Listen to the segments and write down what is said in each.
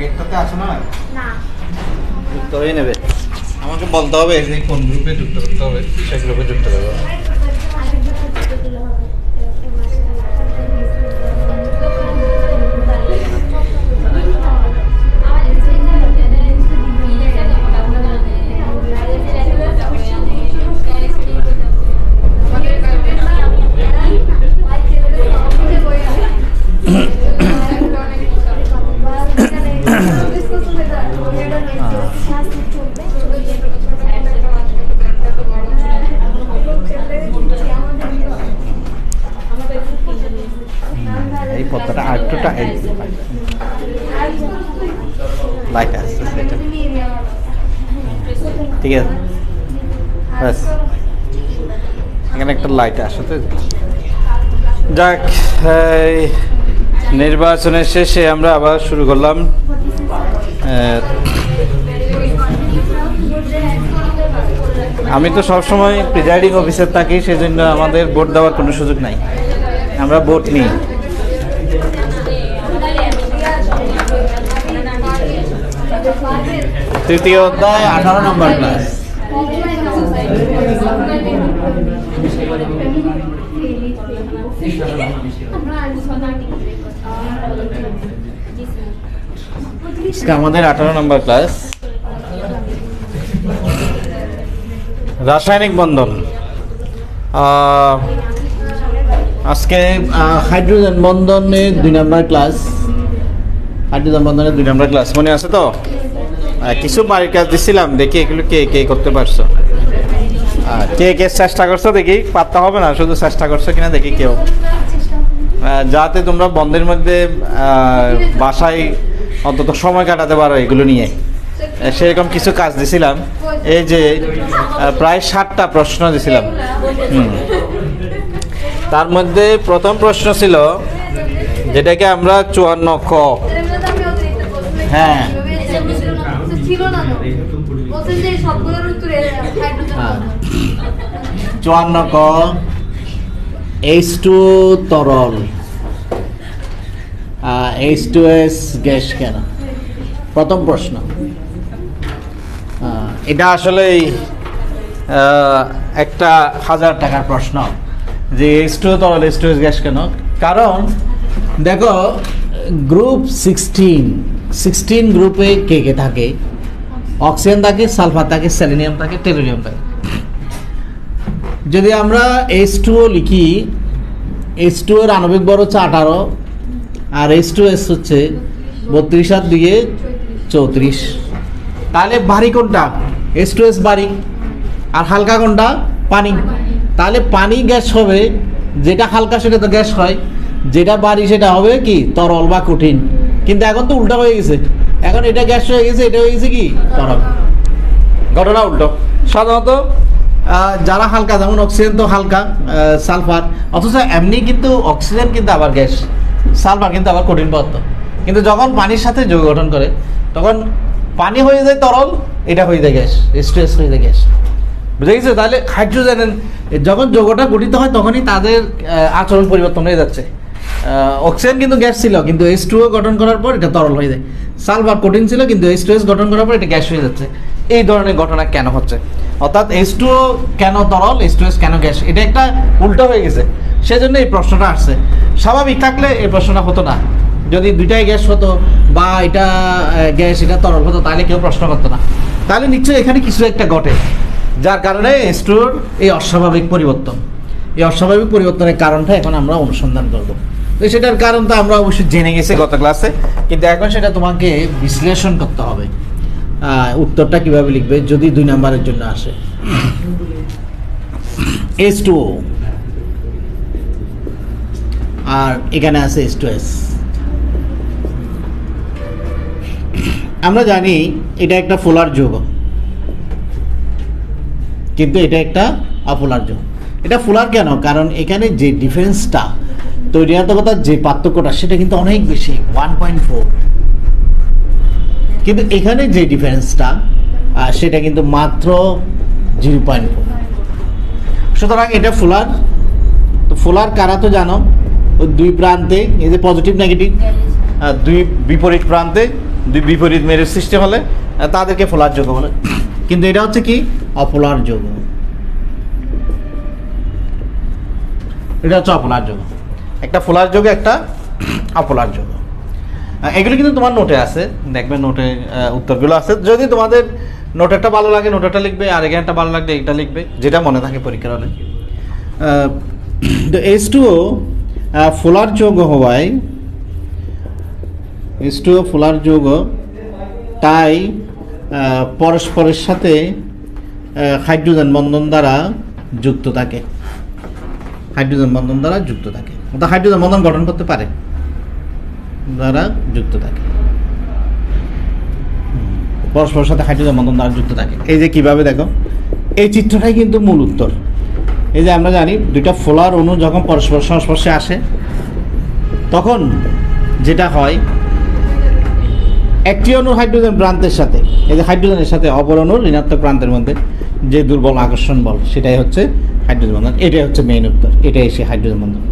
আগেরটাতে আসো না না যুক্ত হয়ে নেবে আমাকে বলতে হবে যে কোন গ্রুপে যুক্ত করতে হবে সেই গ্রুপে যুক্ত করবে এই পত্রটা আরেকটুটা লাইট আসছে সেটা ঠিক আছে ব্যাস এখানে একটা লাইট আসে তো যাক নির্বাচনের শেষে আমরা আবার শুরু করলাম আমি তো সবসময় প্রিজাইডিং অফিসার থাকি সেজন্য আমাদের ভোট দেওয়ার কোনো সুযোগ নাই আমরা ভোট নিই তৃতীয় অধ্যায় 18 নম্বর ক্লাস আমাদের 18 নম্বর ক্লাস রাসায়নিক বন্ধন আজকে হাইড্রোজেন বন্ধনের 2 নম্বর ক্লাস হাইড্রোজেন বন্ধনের 2 নম্বর ক্লাস মনে আছে তো কিছু বাড়ির কাজ দিছিলাম দেখি এগুলো কে কে করতে পারছো কে কে চেষ্টা করছো দেখি পাত্তা হবে না শুধু চেষ্টা করছো কিনা দেখি কেউ যাতে তোমরা বন্ধের মধ্যে বাসায় অন্তত সময় কাটাতে পারো এগুলো নিয়ে সেরকম কিছু কাজ দিছিলাম এই যে প্রায় 7টা প্রশ্ন দিছিলাম তার মধ্যে প্রথম প্রশ্ন ছিল যেটাকে আমরা 54 ক হ্যাঁ 54 ক H2 তরল H2S গ্যাস কেন প্রথম প্রশ্ন এটা আসলে একটা 1000 টাকার প্রশ্ন যে H2 তরল H2S গ্যাস কেন কারণ দেখো গ্রুপ 16 গ্রুপে কে কে থাকে অক্সিজেন থাকে সালফার থাকে সেলেনিয়াম থাকে টেলুরিয়াম থাকে যদি আমরা H2O লিখি H2 এর আণবিক ভর হচ্ছে 18 আর H2S হচ্ছে 32 আর 2 34 তাহলে ভারী কোনটা H2S ভারী আর হালকা কোনটা পানি তাহলে পানি গ্যাস হবে যেটা হালকা সেটা তো গ্যাস হয় যেটা ভারী সেটা হবে কি তরল বা কঠিন কিন্তু এখন তো উল্টা হয়ে গেছে এখন এটা গ্যাস হয়ে গেছে এটা হয়ে গেছে কি তরল ঘটনা উল্টো সাধারণত যারা হালকা যেমন অক্সিজেন তো হালকা সালফার অথচ এমনি কিন্তু অক্সিজেন কিন্তু আবার গ্যাস সালফার কিন্তু আবার কঠিন পদার্থ কিন্তু যখন পানির সাথে যৌগ গঠন করে তখন পানি হয়ে যায় তরল এটা হয়ে যায় গ্যাস H2S হয়ে যায় গ্যাস বুঝে গেছে তাহলে হাইড্রোজেন যখন যৌগটা গঠিত হয় তখনই তাদের আচরণ পরিবর্তন হয়ে যাচ্ছে অক্সিজেন কিন্তু গ্যাস ছিল কিন্তু H2O গঠন করার পর এটা তরল হয়ে যায় সালফার কঠিন ছিল কিন্তু H2S গঠন করার পর এটা গ্যাস হয়ে যাচ্ছে এই ধরনের ঘটনা কেন হচ্ছে অর্থাৎ H2O কেন তরল H2S কেন গ্যাস এটা একটা উল্টো হয়ে গেছে সেজন্য এই প্রশ্নটা আসছে স্বাভাবিক থাকলে এই প্রশ্নটা হতো না যদি দুইটাই গ্যাস হতো বা এটা গ্যাস এটা তরল হতো তাহলে কেউ প্রশ্ন করতো না তাহলে নিশ্চয়ই এখানে কিছু একটা ঘটে যার কারণে H2O এই অস্বাভাবিক পরিবর্তন এই অস্বাভাবিক পরিবর্তনের কারণটা এখন আমরা অনুসন্ধান করব তো সেটার কারণটা আমরা অবশ্যই জেনে গেছি গত ক্লাসে কিন্তু এখন সেটা তোমাকে বিশ্লেষণ করতে হবে উত্তরটা কিভাবে লিখবে যদি 2 নম্বরের জন্য আসে H2O আর এখানে আছে H2S আমরা জানি এটা একটা পোলার যৌগ কিন্তু এটা একটা অপোলার যৌগ এটা পোলার কেন কারণ এখানে যে ডিফারেন্সটা তৈরিয়াত্মকতার যে পার্থক্যটা সেটা কিন্তু অনেক বেশি 1.4 কিন্তু এখানে যে ডিফারেন্সটা সেটা কিন্তু মাত্র 0.4 সুতরাং এটা পোলার তো পোলার কারা তো জানো ওই দুই প্রান্তে এই যে পজিটিভ নেগেটিভ দুই বিপরীত প্রান্তে দুই বিপরীত মেরুর সৃষ্টি হলে তাদেরকে পোলার যৌগ বলে। কিন্তু এটা হচ্ছে কি অপোলার যৌগ, এটা হচ্ছে অপোলার যৌগ। একটা পোলার যৌগ, একটা অপোলার যৌগ। এগুলো কিন্তু তোমার নোটে আছে, দেখবে নোটে উত্তরগুলো আছে। যদি তোমাদের নোটেরটা ভালো লাগে নোটেরটা লিখবে, আর এখানটা ভালো লাগবে এটা লিখবে, যেটা মনে থাকে পরীক্ষার হলে। H2O পোলার যৌগ হওয়ায়, H2O পোলার যৌগ, তাই পরস্পরের সাথে হাইড্রোজেন বন্ধন দ্বারা যুক্ত থাকে, হাইড্রোজেন বন্ধন দ্বারা যুক্ত থাকে, অর্থাৎ হাইড্রোজেন বন্ধন গঠন করতে পারে, দ্বারা যুক্ত থাকে, পরস্পরের সাথে হাইড্রোজেন বন্ধন দ্বারা যুক্ত থাকে। এই যে কিভাবে দেখো, এই চিত্রটাই কিন্তু মূল উত্তর। এই যে আমরা জানি দুইটা পোলার অণু যখন পরস্পর সংস্পর্শে আসে তখন যেটা হয়, একটি অণুর হাইড্রোজেন প্রান্তের সাথে, এই যে হাইড্রোজেনের সাথে অপর অণুর ঋণাত্মক প্রান্তের মধ্যে যে দুর্বল আকর্ষণ বল, সেটাই হচ্ছে হাইড্রোজেন বন্ধন। এটাই হচ্ছে মেইন উত্তর, এটাই এসে হাইড্রোজেন বন্ধন।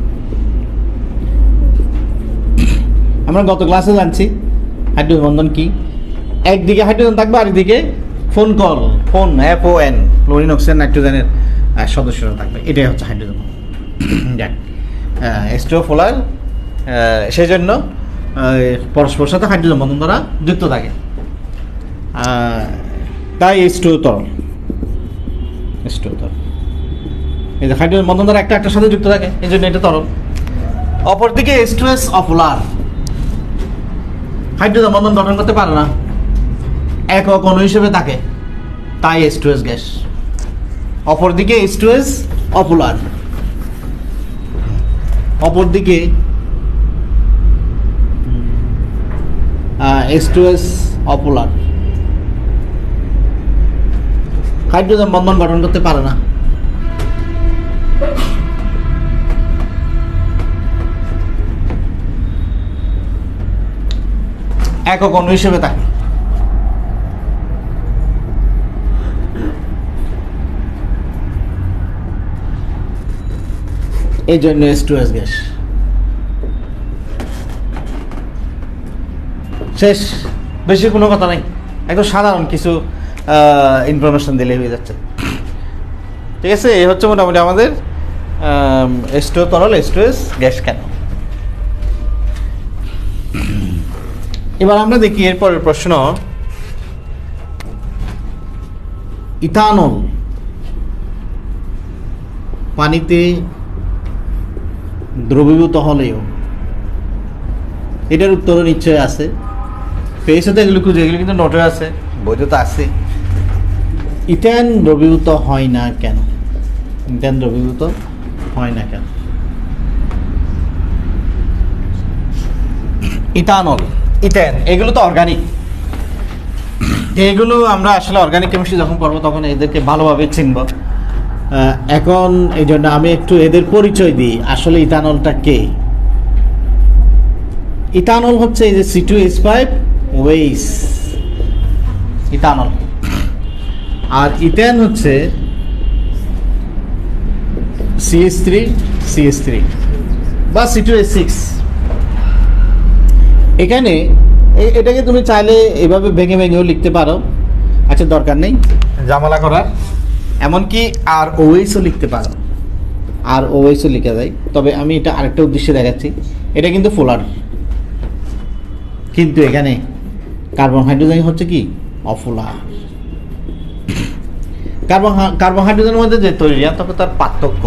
আমরা গত ক্লাসে জানছি হাইড্রোজেন বন্ধন কি। একদিকে হাইড্রোজেন থাকবে, আরেকদিকে phone call, phone FON, chlorine oxygen নাইট্রোজেনের সদস্যরা থাকবে। এটাই হচ্ছে হাইড্রোজেন বন্ধন। H2O পোলার, সেই জন্য পরস্পর সাথে হাইড্রোজেন বন্ধন দ্বারা যুক্ত থাকে, তাই H2O তরল, H2O তরল। এই যে হাইড্রোজেন বন্ধন দ্বারা একটা একটার সাথে যুক্ত থাকে, এই জন্য এটা তরল। অপরদিকে H2S অপোলার, হাইড্রোজেন বন্ধন গঠন করতে পারে না, একক অণু হিসেবে থাকে, তাই H2S গ্যাস। অপরদিকে H2S অপোলার, অপরদিকে H2S অপোলার, হাইড্রোজেন বন্ধন গঠন করতে পারে না, একক অণু হিসেবে থাকে। এই জন্য H2S গ্যাস। শেষ, বেশি কোনো কথা নাই, একদম সাধারণ কিছু ইনফরমেশন দিলে হয়ে যাচ্ছে। ঠিক আছে, এই হচ্ছে মোটামুটি আমাদের H2O তরল, H2S গ্যাস কেন। এবার আমরা দেখি এরপরের প্রশ্ন, ইথানল পানিতে দ্রবীভূত হলেও, এটার উত্তরও নিশ্চয় আছে, পেয়েছে তো এগুলো খুঁজে, এগুলো কিন্তু নোটে আছে, বইতে তো আছে। ইথেন দ্রবীভূত হয় না কেন? ইথেন দ্রবীভূত হয় না কেন? ইথানল, ইথেন, এগুলো তো অর্গানিক। এগুলো আমরা আসলে অর্গানিক কেমিস্ট্রি যখন পড়বো তখন এদেরকে ভালোভাবে চিনব। এখন এই জন্য আমি একটু এদের পরিচয় দিই, আসলে ইথানলটা কে। ইথানল হচ্ছে এই যে C2H5 ওয়েস, ইথানল। আর ইথেন হচ্ছে CH3 বা C2H6। এখানে এটাকে তুমি চাইলে এভাবে ভেঙে ভেঙেও লিখতে পারো, আচ্ছা দরকার নেই জামালা করার। এমনকি ROH-ও লিখতে পারো, ROH-ও লিখা যায়। তবে আমি এটা আরেকটা উদ্দেশ্যে দেখাচ্ছি, এটা কিন্তু পোলার, কিন্তু এখানে কার্বন হাইড্রোজেন হচ্ছে কি অপোলার। কার্বন হাইড্রোজেনের মধ্যে যে তৈরি তবে তার পার্থক্য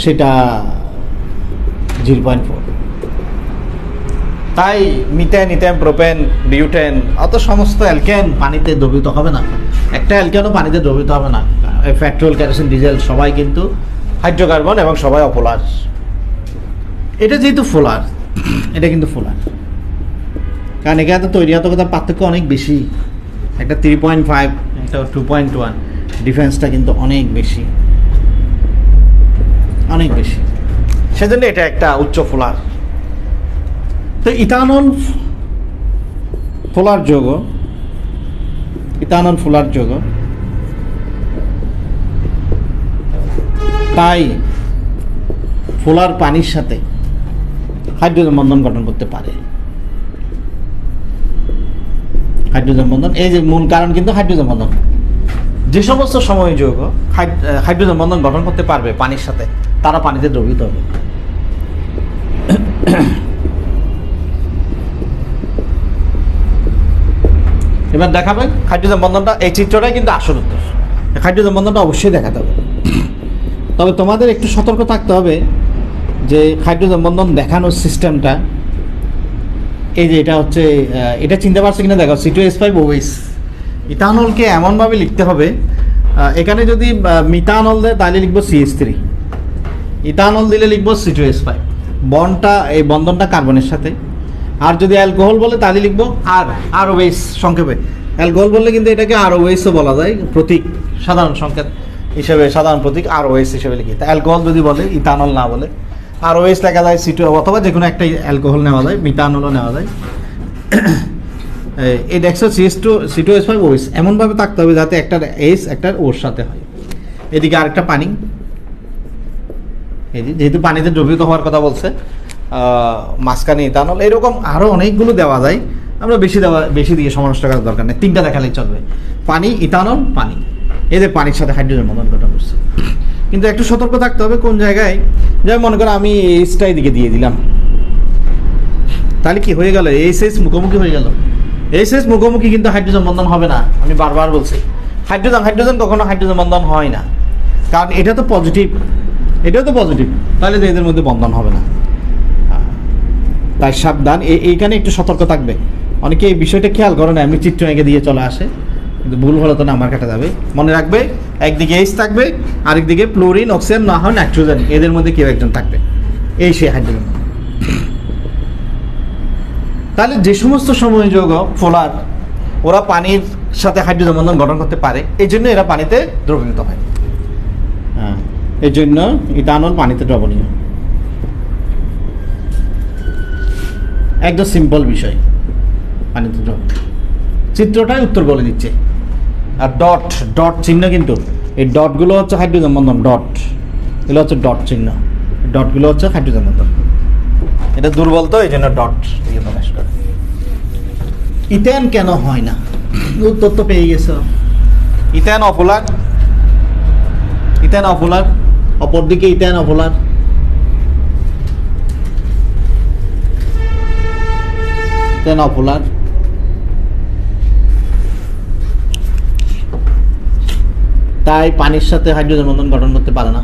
সেটা 0.4। তাই মিথেন, ইথেন, প্রোপেন, বিউটেন, অত সমস্ত অ্যালকেন পানিতে দ্রবীভূত হবে না। একটা অ্যালকেনও পানিতে দ্রবীভূত হবে না। পেট্রোল, কেরোসিন, ডিজেল সবাই কিন্তু হাইড্রোকার্বন এবং সবাই অপোলার। এটা যেহেতু পোলার, এটা কিন্তু পোলার, কারণ এখানে তৈরি হতে পার্থক্য অনেক বেশি। একটা 3.5, একটা 2.1, ডিফারেন্সটা কিন্তু অনেক বেশি, অনেক বেশি। সেজন্য এটা একটা উচ্চ পোলার। তো ইথানল পোলার যৌগ, ইথানল পোলার যৌগ, তাই পোলার পানির সাথে হাইড্রোজেন বন্ধন গঠন করতে পারে। হাইড্রোজেন বন্ধন, এই যে মূল কারণ কিন্তু হাইড্রোজেন বন্ধন। যে সমস্ত সময় যৌগ হাইড্রোজেন বন্ধন গঠন করতে পারবে পানির সাথে, তারা পানিতে দ্রবীভূত হবে। এবার দেখাবেন হাইড্রোজেন বন্ধনটা, এই চিত্রটাই কিন্তু আসল উত্তর। হাইড্রোজেন বন্ধনটা অবশ্যই দেখাতে হবে। তবে তোমাদের একটু সতর্ক থাকতে হবে যে হাইড্রোজেন বন্ধন দেখানোর সিস্টেমটা, এই যে এটা হচ্ছে, এটা চিনতে পারছো কিনা দেখো, C2H5OH। ইথানলকে এমনভাবে লিখতে হবে, এখানে যদি মিথানল দেয় তাহলে লিখবো CH3, ইথানল দিলে লিখবো C2H5, বন্ডটা এই বন্ধনটা কার্বনের সাথে। আর যদি অ্যালকোহল বলে তাহলে লিখবো ROH সংক্ষেপে। অ্যালকোহল বললে কিন্তু এটাকে ROHও বলা যায়, প্রতীক সাধারণ সংকেত হিসেবে, সাধারণ প্রতীক ROH হিসেবে লিখি। তা অ্যালকোহল যদি বলে, ইথানল না বলে ROH লেখা যায়, C2, অথবা যে কোনো একটা অ্যালকোহল নেওয়া যায়, মিথানলও নেওয়া যায়। এই দেখছো C2H5OH এমনভাবে থাকতে হবে যাতে একটা H একটা ওর সাথে হয়। এদিকে আরেকটা পানি, এই যেহেতু পানিতে দ্রবীভূত হওয়ার কথা বলছে, মাঝখানে ইথানল, এরকম আরও অনেকগুলো দেওয়া যায়। আমরা বেশি দিয়ে সময় নষ্ট করার দরকার নেই, 3টা দেখালেই চলবে, পানি, ইথানল, পানি। এদের পানির সাথে হাইড্রোজেন বন্ধন গঠন করছে। কিন্তু একটু সতর্ক থাকতে হবে কোন জায়গায়, যেমন মনে করো আমি এইচটা এদিকে দিয়ে দিলাম, তাহলে কি হয়ে গেল, এইচ মুখোমুখি হয়ে গেল। এইচ মুখোমুখি কিন্তু হাইড্রোজেন বন্ধন হবে না। আমি বারবার বলছি, হাইড্রোজেন কখনো হাইড্রোজেন বন্ধন হয় না, কারণ এটা তো পজিটিভ, এটাও তো পজিটিভ, তাহলে তো এদের মধ্যে বন্ধন হবে না। তাই সাবধান, এইখানে একটু সতর্ক থাকবে। অনেকে এই বিষয়টা খেয়াল করে না, এমনি চিত্র এঁকে দিয়ে চলে আসে, কিন্তু ভুল হলে তো নাম্বার কাটা যাবে। মনে রাখবে, একদিকে এইচ থাকবে, আরেকদিকে ফ্লোরিন, অক্সিজেন, না হয় নাইট্রোজেন, এদের মধ্যে কেউ একজন থাকবে, এই সে হাইড্রোজেন। তাহলে যে সমস্ত সময় যৌগ ফোলার, ওরা পানির সাথে হাইড্রোজেন বন্ধন গঠন করতে পারে, এই জন্য এরা পানিতে দ্রবীভূত হয়। হ্যাঁ, এই জন্য ইথানল পানিতে দ্রবণীয়। একদম সিম্পল বিষয়, পানিতে দ্রবণ। চিত্রটাই উত্তর বলে দিচ্ছে। আর ডট চিহ্ন, কিন্তু এই ডটগুলো হচ্ছে হাইড্রোজেন বন্ধন, এগুলো হচ্ছে ডট চিহ্ন, ডটগুলো হচ্ছে হাইড্রোজেন বন্ধন। এটা দুর্বল তো, এই জন্য ডট দিয়ে প্রকাশ করে। ইথেন কেন হয় না, উত্তর তো পেয়ে গেছো। ইথেন অপোলার, অপরদিকে ইথেন অপোলার। তাই পানির সাথে হাইড্রোজেন বন্ধন গঠন করতে পারে না।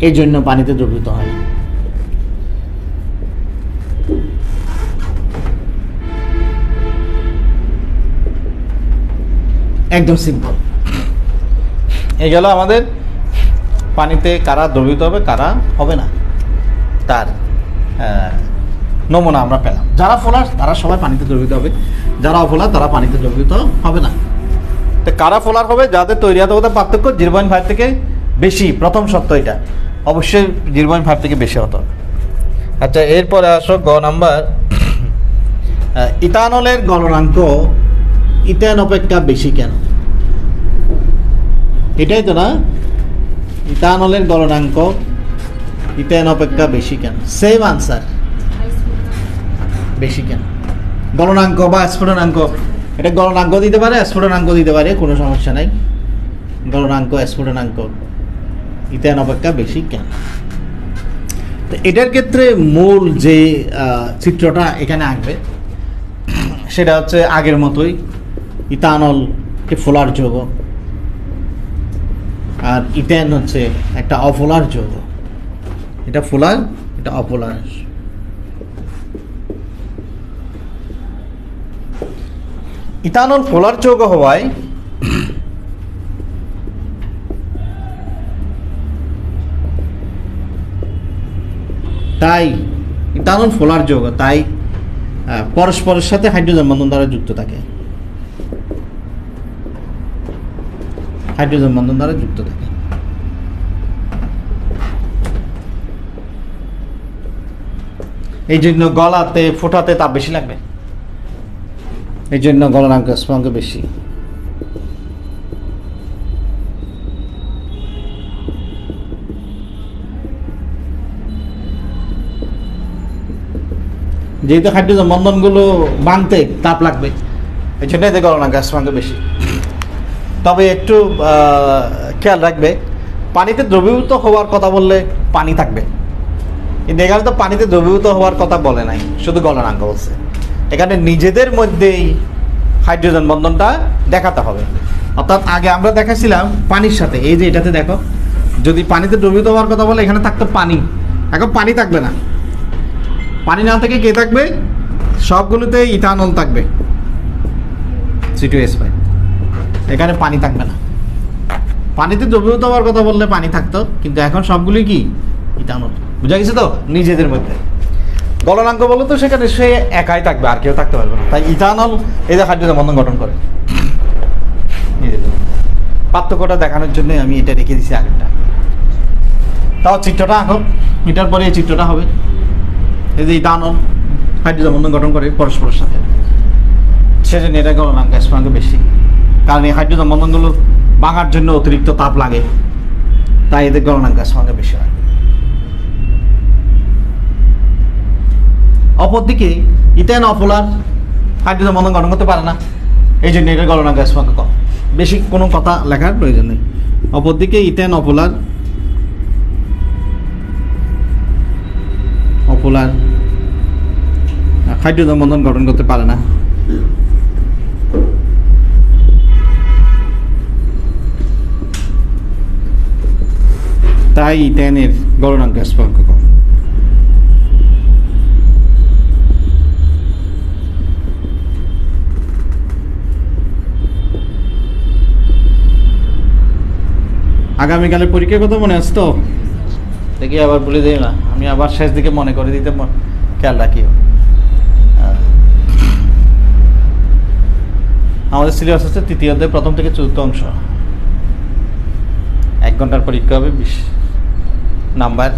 এই জন্য পানিতে দ্রবীভূত হয়। একদম সিম্পল। এই গেল আমাদের পানিতে কারা দ্রবীভূত হবে, কারা হবে না, তার নমুনা আমরা পেলাম। যারা ফোলার তারা সবাই পানিতে দ্রবীভূত হবে, যারা অফোলার তারা পানিতে দ্রবীভূত হবে না। তো কারা ফোলার হবে, যাদের তৈরিয়াতকতা পার্থক্য 0.5 থেকে বেশি, প্রথম সত্য এটা অবশ্যই 0.5 থেকে বেশি হতো। আচ্ছা, এরপরে আসো গ নাম্বার। ইথানলের গলনাঙ্ক ইথেন অপেক্ষা বেশি কেন? এটাই তো না, ইথানলের গলনাঙ্ক ইথেন অপেক্ষা বেশি কেন? সেম আনসার, বেশি কেন? গলনাঙ্ক বা স্ফুটনাঙ্ক, এটা গলনাঙ্ক দিতে পারে, স্ফুটনাঙ্ক দিতে পারে, কোনো সমস্যা নাই। গলনাঙ্ক, স্ফুটনাঙ্ক ইথেন অপেক্ষা বেশি কেন? তো এটার ক্ষেত্রে মূল যে চিত্রটা এখানে আঁকবে সেটা হচ্ছে আগের মতোই, ইথানলকে ফোলার যৌগ, আর ইথেন হচ্ছে একটা অফোলার যৌগ। এটা ফোলার, এটা অপোলার। ইথানল ফোলার যৌগ হওয়ায় তাই ইথানল ফোলার যৌগ, তাই পরস্পরের সাথে হাইড্রোজেন বন্ধন দ্বারা যুক্ত থাকে, হাইড্রোজেন বন্ধন দ্বারা যুক্ত থাকে। এই জন্য গলাতে ফোটাতে তাপ বেশি লাগবে। এই জন্য গলনাঙ্ক স্ফুটনাঙ্ক বেশি। যেহেতু হাইড্রোজেন বন্ধনগুলো ভাঙতে তাপ লাগবে, এই জন্য এদের গলনাঙ্ক স্ফুটনাঙ্ক বেশি। তবে একটু খেয়াল রাখবে, পানিতে দ্রবীভূত হওয়ার কথা বললে পানি থাকবে, কিন্তু এখানে তো পানিতে দ্রবীভূত হওয়ার কথা বলে নাই, শুধু গলনাঙ্ক বলছে। এখানে নিজেদের মধ্যেই হাইড্রোজেন বন্ধনটা দেখাতে হবে। অর্থাৎ আগে আমরা দেখাছিলাম পানির সাথে, এই যে এটাতে দেখো, যদি পানিতে দ্রবীভূত হওয়ার কথা বলে এখানে থাকতো পানি, এখন পানি থাকবে না। পানি না থেকে কে থাকবে? সবগুলোতে ইথানল থাকবে, C2H5। এখানে পানি থাকবে না। পানিতে দ্রবীভূত হওয়ার কথা বললে পানি থাকতো, কিন্তু এখন সবগুলোই কি? ইথানল। বুঝা গেছে তো? নিজেদের মধ্যে। গলনাঙ্ক বলো তো সেখানে সে একাই থাকবে, আর কেউ থাকতে পারবে না। তাই ইথানল এই যে হাইড্রোজেন বন্ধন গঠন করে। পার্থক্যটা দেখানোর জন্য আমি এটা রেখে দিছি আগেরটা। তাও চিত্রটা আঁকো, এটার পরে এই চিত্রটা হবে। এই যে ইথানল হাইড্রোজেন বন্ধন গঠন করে পরস্পরের সাথে, সেজন্য এটা গলনাঙ্ক স্ফুটনাঙ্ক বেশি। কারণ এই হাইড্রোজেন বন্ধনগুলো ভাঙার জন্য অতিরিক্ত তাপ লাগে, তাই এদের গলনাঙ্ক স্ফুটনাঙ্ক বেশি হয়। অপরদিকে ইথেন অপোলার, হাইড্রোজেন বন্ধন গঠন করতে পারে না, এই জন্য এটার গলনাঙ্ক স্ফুটনাঙ্ক কম। বেশি কোনো কথা লেখার প্রয়োজন নেই। অপরদিকে ইথেন অপোলার, হাইড্রোজেন বন্ধন গঠন করতে পারে না, তাই ইথেনের গলনাঙ্ক স্ফুটনাঙ্ক কম। আগামীকালের পরীক্ষার কথা মনে আছে তো? দেখি আবার বলে দিই না, আমি আবার শেষ দিকে মনে করে দিতে খেয়াল রাখি। আমাদের সিলেবাস হচ্ছে তৃতীয় অধ্যায় প্রথম থেকে চতুর্থ অংশ। 1 ঘন্টার পরীক্ষা হবে, 20 নাম্বার।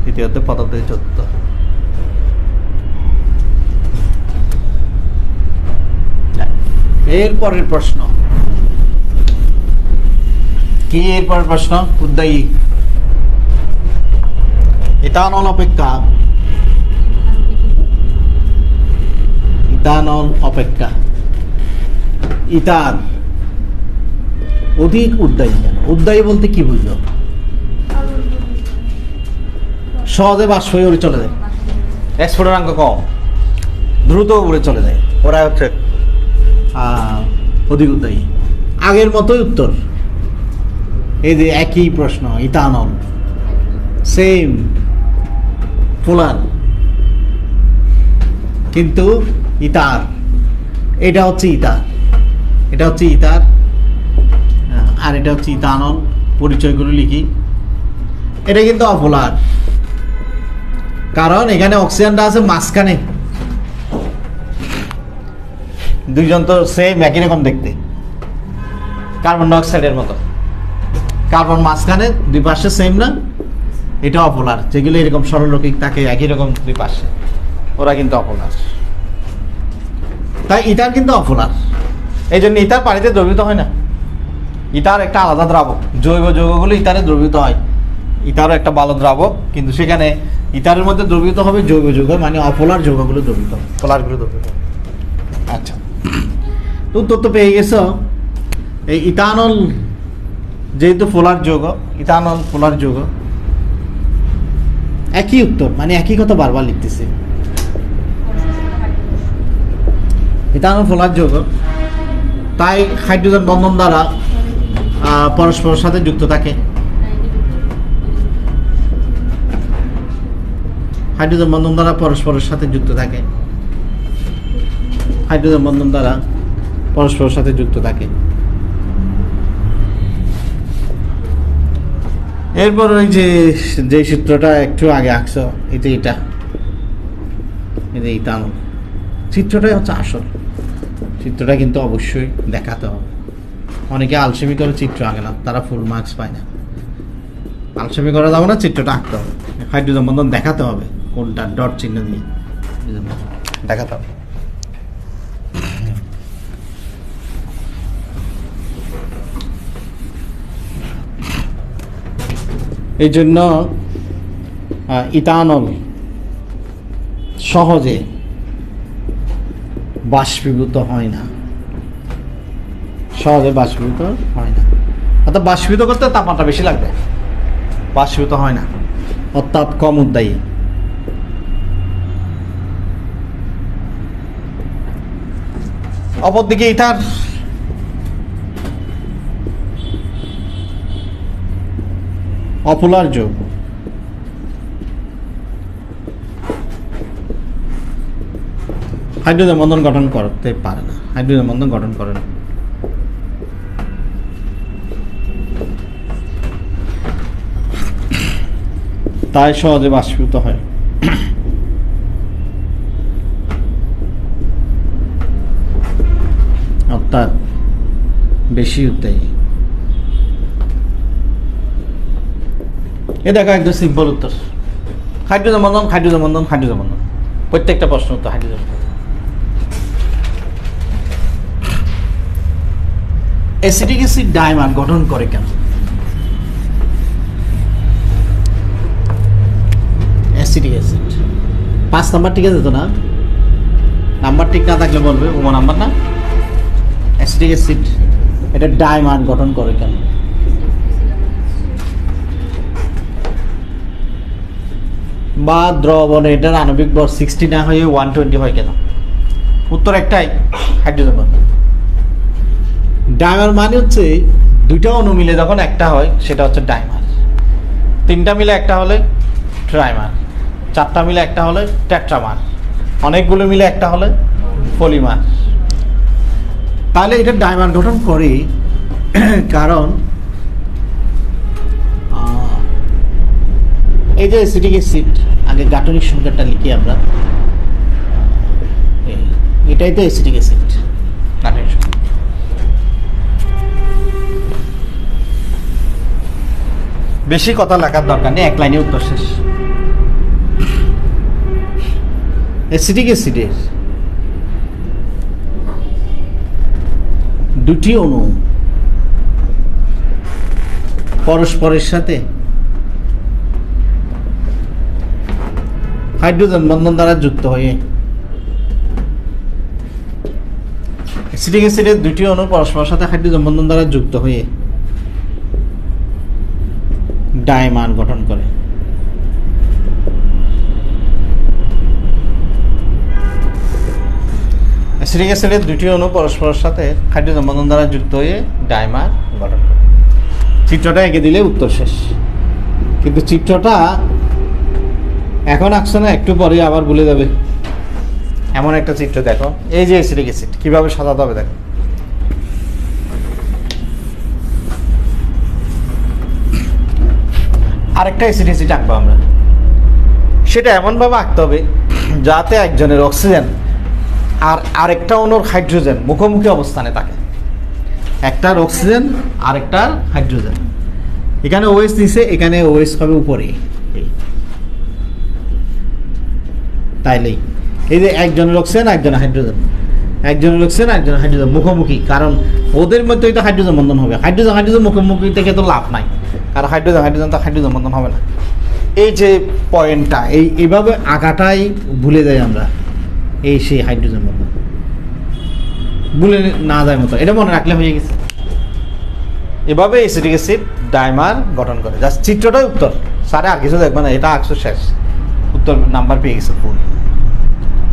তৃতীয় অধ্যায় প্রথম থেকে চতুর্থ। এরপরের প্রশ্ন কি? এরপরের প্রশ্ন উদ্দায়ী। ইথানল অপেক্ষা ইথান অধিক উদ্দায়ী। উদ্দায়ী বলতে কি বুঝো? সহজে বাষ্প হয়ে উড়ে চলে যায়, স্ফুটনাঙ্ক কম, দ্রুত উড়ে চলে যায়, ওরা হচ্ছে অধিক উদ্দায়ী। আগের মতোই উত্তর। এই যে একই প্রশ্ন, ইথানল সেম পোলার, কিন্তু ইথার, এটা হচ্ছে ইথার, এটা হচ্ছে ইথার, আর এটা হচ্ছে ইথানল। পরিচয়গুলো লিখি। এটা কিন্তু অপোলার, কারণ এখানে অক্সিজেনটা আছে মাঝখানে। দুইজন তো সেম একই রকম দেখতে, কার্বন ডাইঅক্সাইডের মতো। কার্বন মাঝখানে, দুই পাশে সেম না, এটা অপোলার। যেগুলো এরকম সরলরৈখিক থাকে একই রকম দুই পাশে, ওরা কিন্তু অপোলার। তাই ইথার কিন্তু অপোলার, এই জন্য ইথার পানিতে দ্রবীভূত হয় না। ইথার একটা আলাদা দ্রাবক, জৈব যৌগগুলো ইথারে দ্রবীভূত হয়। ইথারও একটা ভালো দ্রাবক, কিন্তু সেখানে ইথারের মধ্যে দ্রবীভূত হবে জৈব যৌগ, মানে অপোলার যৌগগুলো দ্রবীভূত হবে, পোলারগুলো দ্রবীভূত হবে। আচ্ছা, তো তথ্য পেয়ে গেছো। এই ইথানল যেহেতু পোলার যৌগ, ইথানল পোলার যৌগ, একই উত্তর, মানে একই কথা বারবার লিখতেছে। ইথানল পোলার যৌগ, তাই হাইড্রোজেন বন্ধন দ্বারা পরস্পরের সাথে যুক্ত থাকে। হাইড্রোজেন বন্ধন দ্বারা পরস্পরের সাথে যুক্ত থাকে, হাইড্রোজেন বন্ধন দ্বারা পরস্পরের সাথে যুক্ত থাকে। এরপর ওই যে সূত্রটা একটু আগে আঁকছো, এই যে এটা, এই যে ইথানল, চিত্রটাই হচ্ছে আসল। চিত্রটা কিন্তু অবশ্যই দেখাতে হবে। অনেকে আলসেমি করে চিত্র আঁকে না, তারা ফুল মার্কস পায় না। আলসেমি করা যাবে না, চিত্রটা আঁকতে হবে। হাইড্রোজেন বন্ধন দেখাতে হবে, কোনটা ডট চিহ্ন দিয়ে। দেখাতাম। এই জন্য ইথানল সহজে বাষ্পীভূত হয় না, সহজে বাষ্পীভূত হয় না, অর্থাৎ বাষ্পীভূত করতে তাপমাত্রা বেশি লাগবে, বাষ্পীভূত হয় না, অর্থাৎ কম উদ্দায়ী। অপরদিকে ইথার অপোলার যৌগ, হাইড্রোজেন বন্ধন গঠন করতে পারে না, হাইড্রোজেন বন্ধন গঠন করে না। তাই সহজে বাষ্পীভূত হয়। অর্থাৎ বেশি উদ্দায়ী। এ দেখো একদম সিম্পল উত্তর, হাইড্রোজেন বন্ধন, হাইড্রোজেন বন্ধন, হাইড্রোজেন বন্ধন, প্রত্যেকটা প্রশ্ন উত্তর হাইড্রোজেন। অ্যাসিটিক অ্যাসিড ডাইমার গঠন করে কেন? অ্যাসিটিক অ্যাসিড 5 নাম্বার ঠিক আছে তো না? নাম্বার ঠিক না থাকলে বলবে ও নাম্বার না। অ্যাসিটিক অ্যাসিড এটা ডাইমার গঠন করে কেন? বা দ্রবণে এটার আণবিক ভর 60 না হয়ে 120 হয় কেন? উত্তর একটাই, হাইড্রোজেন বন্ধন। ডাইমার মানে হচ্ছে দুইটা অণু মিলে যখন একটা হয় সেটা হচ্ছে ডাইমার, 3টা মিলে একটা হলে ট্রাইমার, 4টা মিলে একটা হলে টেট্রামার, অনেকগুলো মিলে একটা হলে পলিমার। তাহলে এটা ডাইমার গঠন করে কারণ এই যে অ্যাসিটিক অ্যাসিড, আগে গাঠনিক সংখ্যাটা লিখি আমরা, এটাই তো অ্যাসিটিক অ্যাসিড গাঠনিক সংখ্যা। বেশি কথা লেখার দরকার নেই, এক লাইনে উত্তর শেষ। অ্যাসিটিক অ্যাসিডের দুটি অণু পরস্পরের সাথে হাইড্রোজেন বন্ধন দ্বারা যুক্ত হয়ে, অ্যাসিটিক অ্যাসিডের দুটি অণু পরস্পরের সাথে হাইড্রোজেন বন্ধন দ্বারা যুক্ত হয়ে ডাইমার গঠন করে। অ্যাসিটিক অ্যাসিডের দুটি অণু পরস্পরের সাথে হাইড্রোজেন বন্ধন দ্বারা যুক্ত হয়ে ডাইমার গঠন করে। চিত্রটা এঁকে দিলে উত্তর শেষ। কিন্তু চিত্রটা এখন আসছে না, একটু পরে আবার ভুলে যাবে। এমন একটা চিত্র দেখো, এই যে অ্যাসিটিক অ্যাসিড কিভাবে সাজাতে হবে দেখো। আরেকটা অ্যাসিড অ্যাসিড আঁকবো আমরা, সেটা এমনভাবে আঁকতে হবে যাতে একজনের অক্সিজেন আর আরেকটা অণুর হাইড্রোজেন মুখোমুখি অবস্থানে থাকে। একটার অক্সিজেন আরেকটার হাইড্রোজেন, এখানে ওএস নিচে, এখানে ওএস হবে উপরে। তাইলেই এই যে একজনের অক্সিজেন একজনের হাইড্রোজেন, একজনের অক্সিজেন একজনের হাইড্রোজেন মুখোমুখি, কারণ ওদের মধ্যেই তো হাইড্রোজেন বন্ধন হবে। হাইড্রোজেন হাইড্রোজেন মুখোমুখি থেকে তো লাভ নাই, কারণ হাইড্রোজেন হাইড্রোজেন তো হাইড্রোজেন বন্ধন হবে না। এই যে পয়েন্টটা, এইভাবে আঁকাটাই ভুলে যাই আমরা, এই সেই হাইড্রোজেন বন্ধন ভুলে না যায় মতো, এটা মনে রাখলে হয়ে গেছে। এভাবে অ্যাসিটিক অ্যাসিড ডাইমার গঠন করে। জাস্ট চিত্রটাই উত্তর, স্যারে আর কিছু দেখবে না, এটা আঁকছো শেষ, উত্তর নাম্বার পেয়ে গেছে ফুল।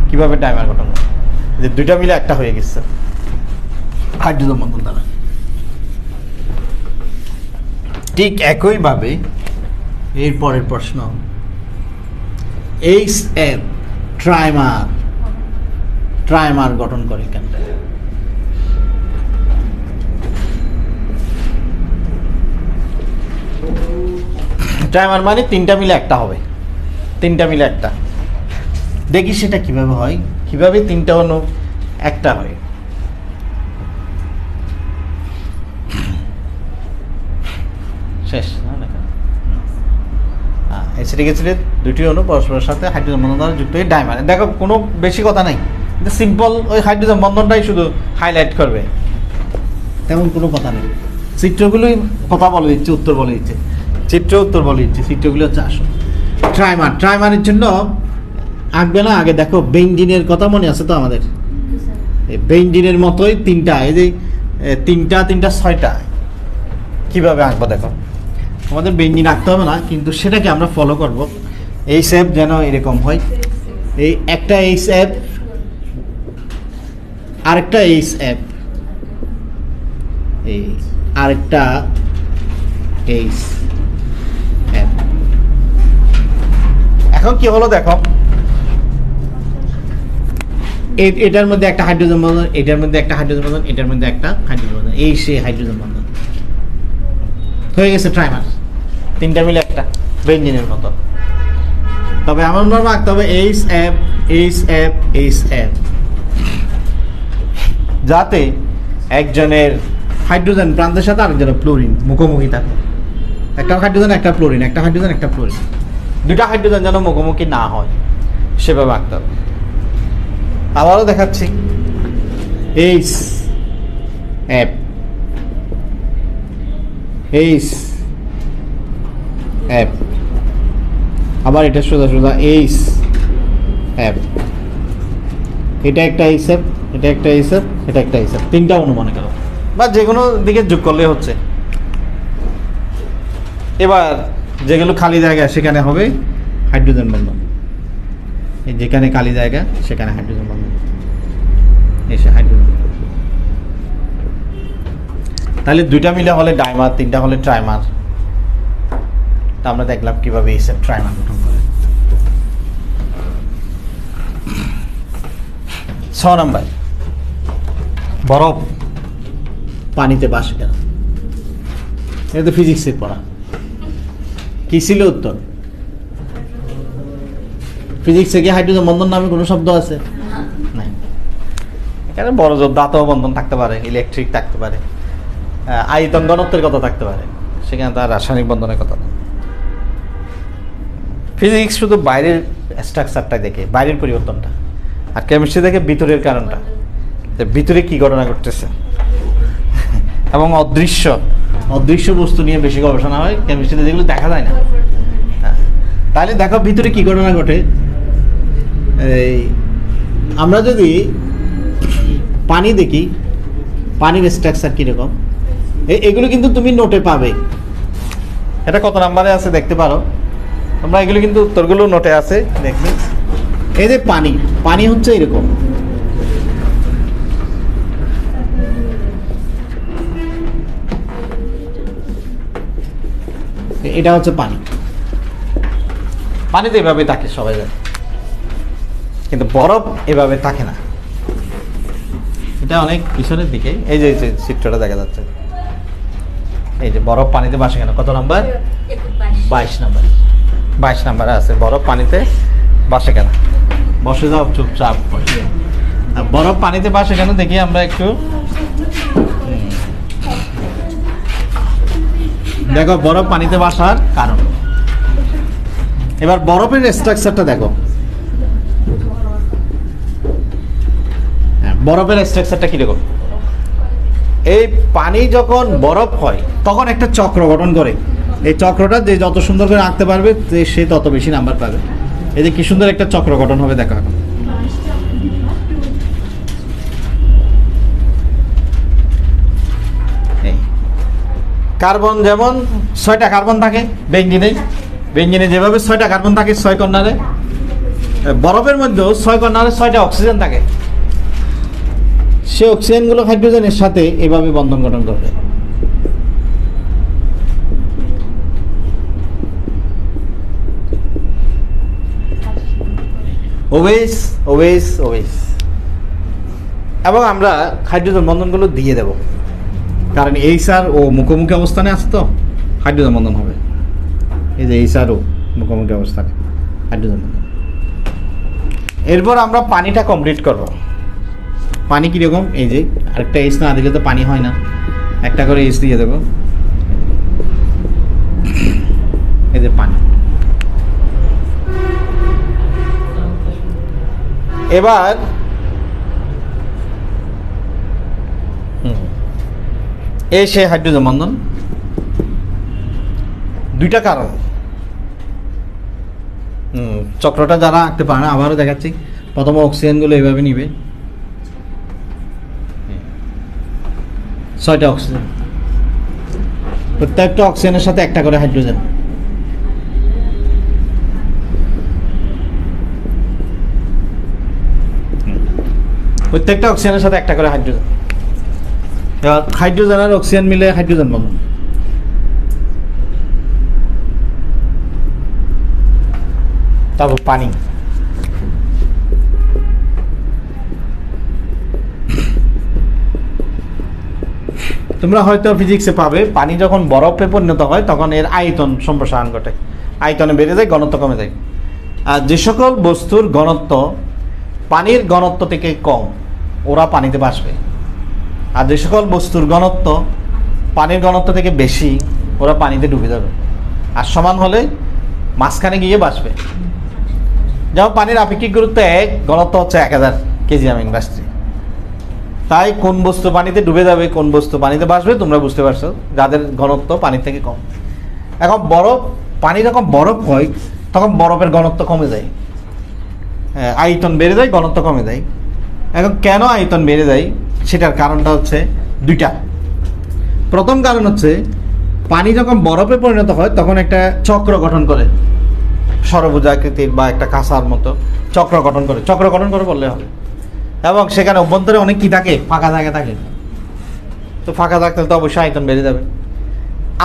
কিভাবে ডাইমার গঠন করে, যে দুইটা মিলে একটা হয়ে গেছে হাইড্রোজেন বন্ধন দ্বারা। ঠিক একইভাবে এর পরের প্রশ্ন, HF ট্রাইমার গঠন করে কেন? ট্রাইমার মানে 3টা মিলে একটা হবে, 3টা মিলে একটা। দেখি সেটা কিভাবে হয়, কিভাবে 3টা অণু একটা হয়। শেষ না, অ্যাসিটিক অ্যাসিডের দুটি অণু পরস্পরের সাথে হাইড্রোজেন বন্ধন দ্বারা যুক্ত এই ডাইমার। দেখো কোনো বেশি কথা নাই, সিম্পল ওই হাইড্রোজেন বন্ধনটাই শুধু হাইলাইট করবে, তেমন কোনো কথা নেই। চিত্রগুলোই কথা বলে দিচ্ছে, উত্তর বলে দিচ্ছে, চিত্র উত্তর বলে দিচ্ছে, চিত্রগুলো হচ্ছে আসল। ট্রাইমার, ট্রাইমারের জন্য আঁকবে না, আগে দেখো বেঞ্জিনের কথা মনে আছে তো আমাদের, এই বেঞ্জিনের মতোই তিনটা, এই যে তিনটা তিনটা ছয়টা, কীভাবে আঁকবো দেখো। আমাদের বেঞ্জিন আঁকতে হবে না, কিন্তু সেটাকে আমরা ফলো করব। এই শেপ যেন এরকম হয়, এই একটা এই শেপ, আরেকটা এই শেপ, এই আরেকটা এই শেপ। এখন কি হলো দেখো, এটার মধ্যে একটা হাইড্রোজেন বন্ধন, এটার মধ্যে একটা হাইড্রোজেন বন্ধন, এটার মধ্যে একটা হাইড্রোজেন বন্ধন, এই সেই হাইড্রোজেন বন্ধন হয়ে গেছে ট্রাইমার, তিনটা মিলে একটা বেঞ্জিনের মতো। তবে এমন ভাবে আঁকতে হবে H F H F H F, যাতে একজনের হাইড্রোজেন প্রান্তের সাথে আরেকজনের ফ্লোরিন মুখোমুখি থাকে। একটা হাইড্রোজেন একটা ফ্লোরিন, একটা হাইড্রোজেন একটা ফ্লোরিন, দুটা হাইড্রোজেন যেন মুখোমুখি না হয় সেভাবে আঁকতে হবে। আবারও দেখাচ্ছি, এইচ এফ এইচ এফ, আবার এটা সোজা সোজা এইচ এফ, এটা একটা এইচ এফ, এটা একটা এইচ এফ, এটা একটা এইচ এফ, তিনটা অনুমান করো বা যে কোনো দিকে যোগ করলে হচ্ছে। এবার যেগুলো খালি জায়গা সেখানে হবে হাইড্রোজেন বন্ধন, যেখানে খালি জায়গা সেখানে হাইড্রোজেন বন্ধন, এসে হাইড্রোজেন। তাহলে দুইটা মিলে হলে ডাইমার, তিনটা হলে ট্রাইমার। তা আমরা দেখলাম কিভাবে এই সব ট্রাইমার গঠন করে। 6 নাম্বার, বরফ পানিতে বাসে কেন? এটা তো ফিজিক্সের পড়া। কি ছিল উত্তর? ফিজিক্সে কি হাইড্রোজেন বন্ধন নামে কোনো শব্দ আছে? নাই। এখানে বড় জোর ধাতব বন্ধন থাকতে পারে, ইলেকট্রিক থাকতে পারে, আয়তন ঘনত্বের কথা থাকতে পারে, সেখানে তার রাসায়নিক বন্ধনের কথা না। ফিজিক্স শুধু বাইরের স্ট্রাকচারটা দেখে, বাইরের পরিবর্তনটা, আর কেমিস্ট্রি দেখে ভিতরের কারণটা, ভিতরে কি ঘটনা ঘটতেছে, এবং অদৃশ্য বস্তু নিয়ে বেশি গবেষণা হয় কেমিস্ট্রিতে, যেগুলো দেখা যায় না। তাহলে দেখো ভিতরে কি ঘটনা ঘটে। এই আমরা যদি পানি দেখি, পানির স্ট্রাকচার কিরকম, এগুলো কিন্তু তুমি নোটে পাবে। এটা কত নাম্বারে আছে দেখতে পারো তোমরা, এগুলো কিন্তু উত্তরগুলো নোটে আছে, দেখবে। এই যে পানি হচ্ছে এরকম, এটা হচ্ছে পানি। পানিতে এভাবে থাকে সবাই জানে, কিন্তু বরফ এভাবে থাকে না। এটা অনেক পিছনের দিকে, এই যে চিত্রটা দেখা যাচ্ছে, এই যে বরফ পানিতে বাসে কেন, কত নাম্বার? 22 নাম্বার। 22 নাম্বারে আছে বরফ পানিতে বাসে কেন। বসে যাও চুপচাপ, বরফ পানিতে বাসে কেন দেখি আমরা একটু। দেখো বরফ পানিতে বাসার কারণ। এবার বরফের স্ট্রাকচারটা দেখো, বরফের স্ট্রাকচারটা কিরকম। এই পানি যখন বরফ হয় তখন একটা চক্র গঠন করে, এই চক্রটা যে যত সুন্দর করে আঁকতে পারবে সে তত বেশি নাম্বার পাবে। এই যে কি সুন্দর একটা চক্র গঠন হবে দেখো। এখন কার্বন, যেমন 6টা কার্বন থাকে বেঞ্জিনে যেভাবে 6টা কার্বন থাকে 6 কর্নারে, বরফের মধ্যেও 6 কর্নারে 6টা অক্সিজেন থাকে। সে অক্সিজেনগুলো হাইড্রোজেনের সাথে এভাবে বন্ধন গঠন করবে। ওয়েস এবং আমরা হাইড্রোজেন বন্ধনগুলো দিয়ে দেব, কারণ এইচ আর ও মুখোমুখি অবস্থানে আছে তো হাইড্রোজেন বন্ধন হবে। এই যে এইচ আর ও মুখোমুখি অবস্থানে হাইড্রোজেন বন্ধন। এরপর আমরা পানিটা কমপ্লিট করব। পানি কীরকম, এই যে আরেকটা এইচ না দিলে তো পানি হয় না, একটা করে এইচ দিয়ে দেব। এই যে পানি, এবার এই সেই হাইড্রোজেন বন্ধন, দুইটা কারণ। চক্রটা যারা আঁকতে পারে না, আবারও দেখাচ্ছি। প্রথমে অক্সিজেনগুলো এইভাবে নিবে, 6টা অক্সিজেন, প্রত্যেকটা অক্সিজেনের সাথে একটা করে হাইড্রোজেন। প্রত্যেকটা অক্সিজেনের সাথে একটা করে হাইড্রোজেন। এবার হাইড্রোজেন আর অক্সিজেন মিলে হাইড্রোজেন বন্ধন। তারপর পানি, তোমরা হয়তো ফিজিক্সে পাবে, পানি যখন বরফে পরিণত হয় তখন এর আয়তন সম্প্রসারণ ঘটে, আয়তনে বেড়ে যায়, ঘনত্ব কমে যায়। আর যে সকল বস্তুর ঘনত্ব পানির ঘনত্ব থেকে কম, ওরা পানিতে ভাসবে। আর যে সকল বস্তুর ঘনত্ব পানির ঘনত্ব থেকে বেশি, ওরা পানিতে ডুবে যাবে। আর সমান হলে মাঝখানে গিয়ে ভাসবে। যেমন পানির আপেক্ষিক গুরুত্ব 1, ঘনত্ব হচ্ছে 1000 কেজি আমিন ভাসছে। তাই কোন বস্তু পানিতে ডুবে যাবে, কোন বস্তু পানিতে ভাসবে তোমরা বুঝতে পারছো, যাদের ঘনত্ব পানির থেকে কম। এখন বরফ, পানি যখন বরফ হয় তখন বরফের ঘনত্ব কমে যায়, আয়তন বেড়ে যায়, ঘনত্ব কমে যায়। এখন কেন আয়তন বেড়ে যায় সেটার কারণটা হচ্ছে দুইটা। প্রথম কারণ হচ্ছে পানি যখন বরফে পরিণত হয় তখন একটা চক্র গঠন করে, সরভুজ আকৃতির বা একটা কাঁসার মতো চক্র গঠন করে বললে হবে। এবং সেখানে অভ্যন্তরে অনেক কি থাকে, ফাঁকা জায়গা থাকে। তো ফাঁকা থাকতে তো অবশ্যই আয়তন বেড়ে যাবে।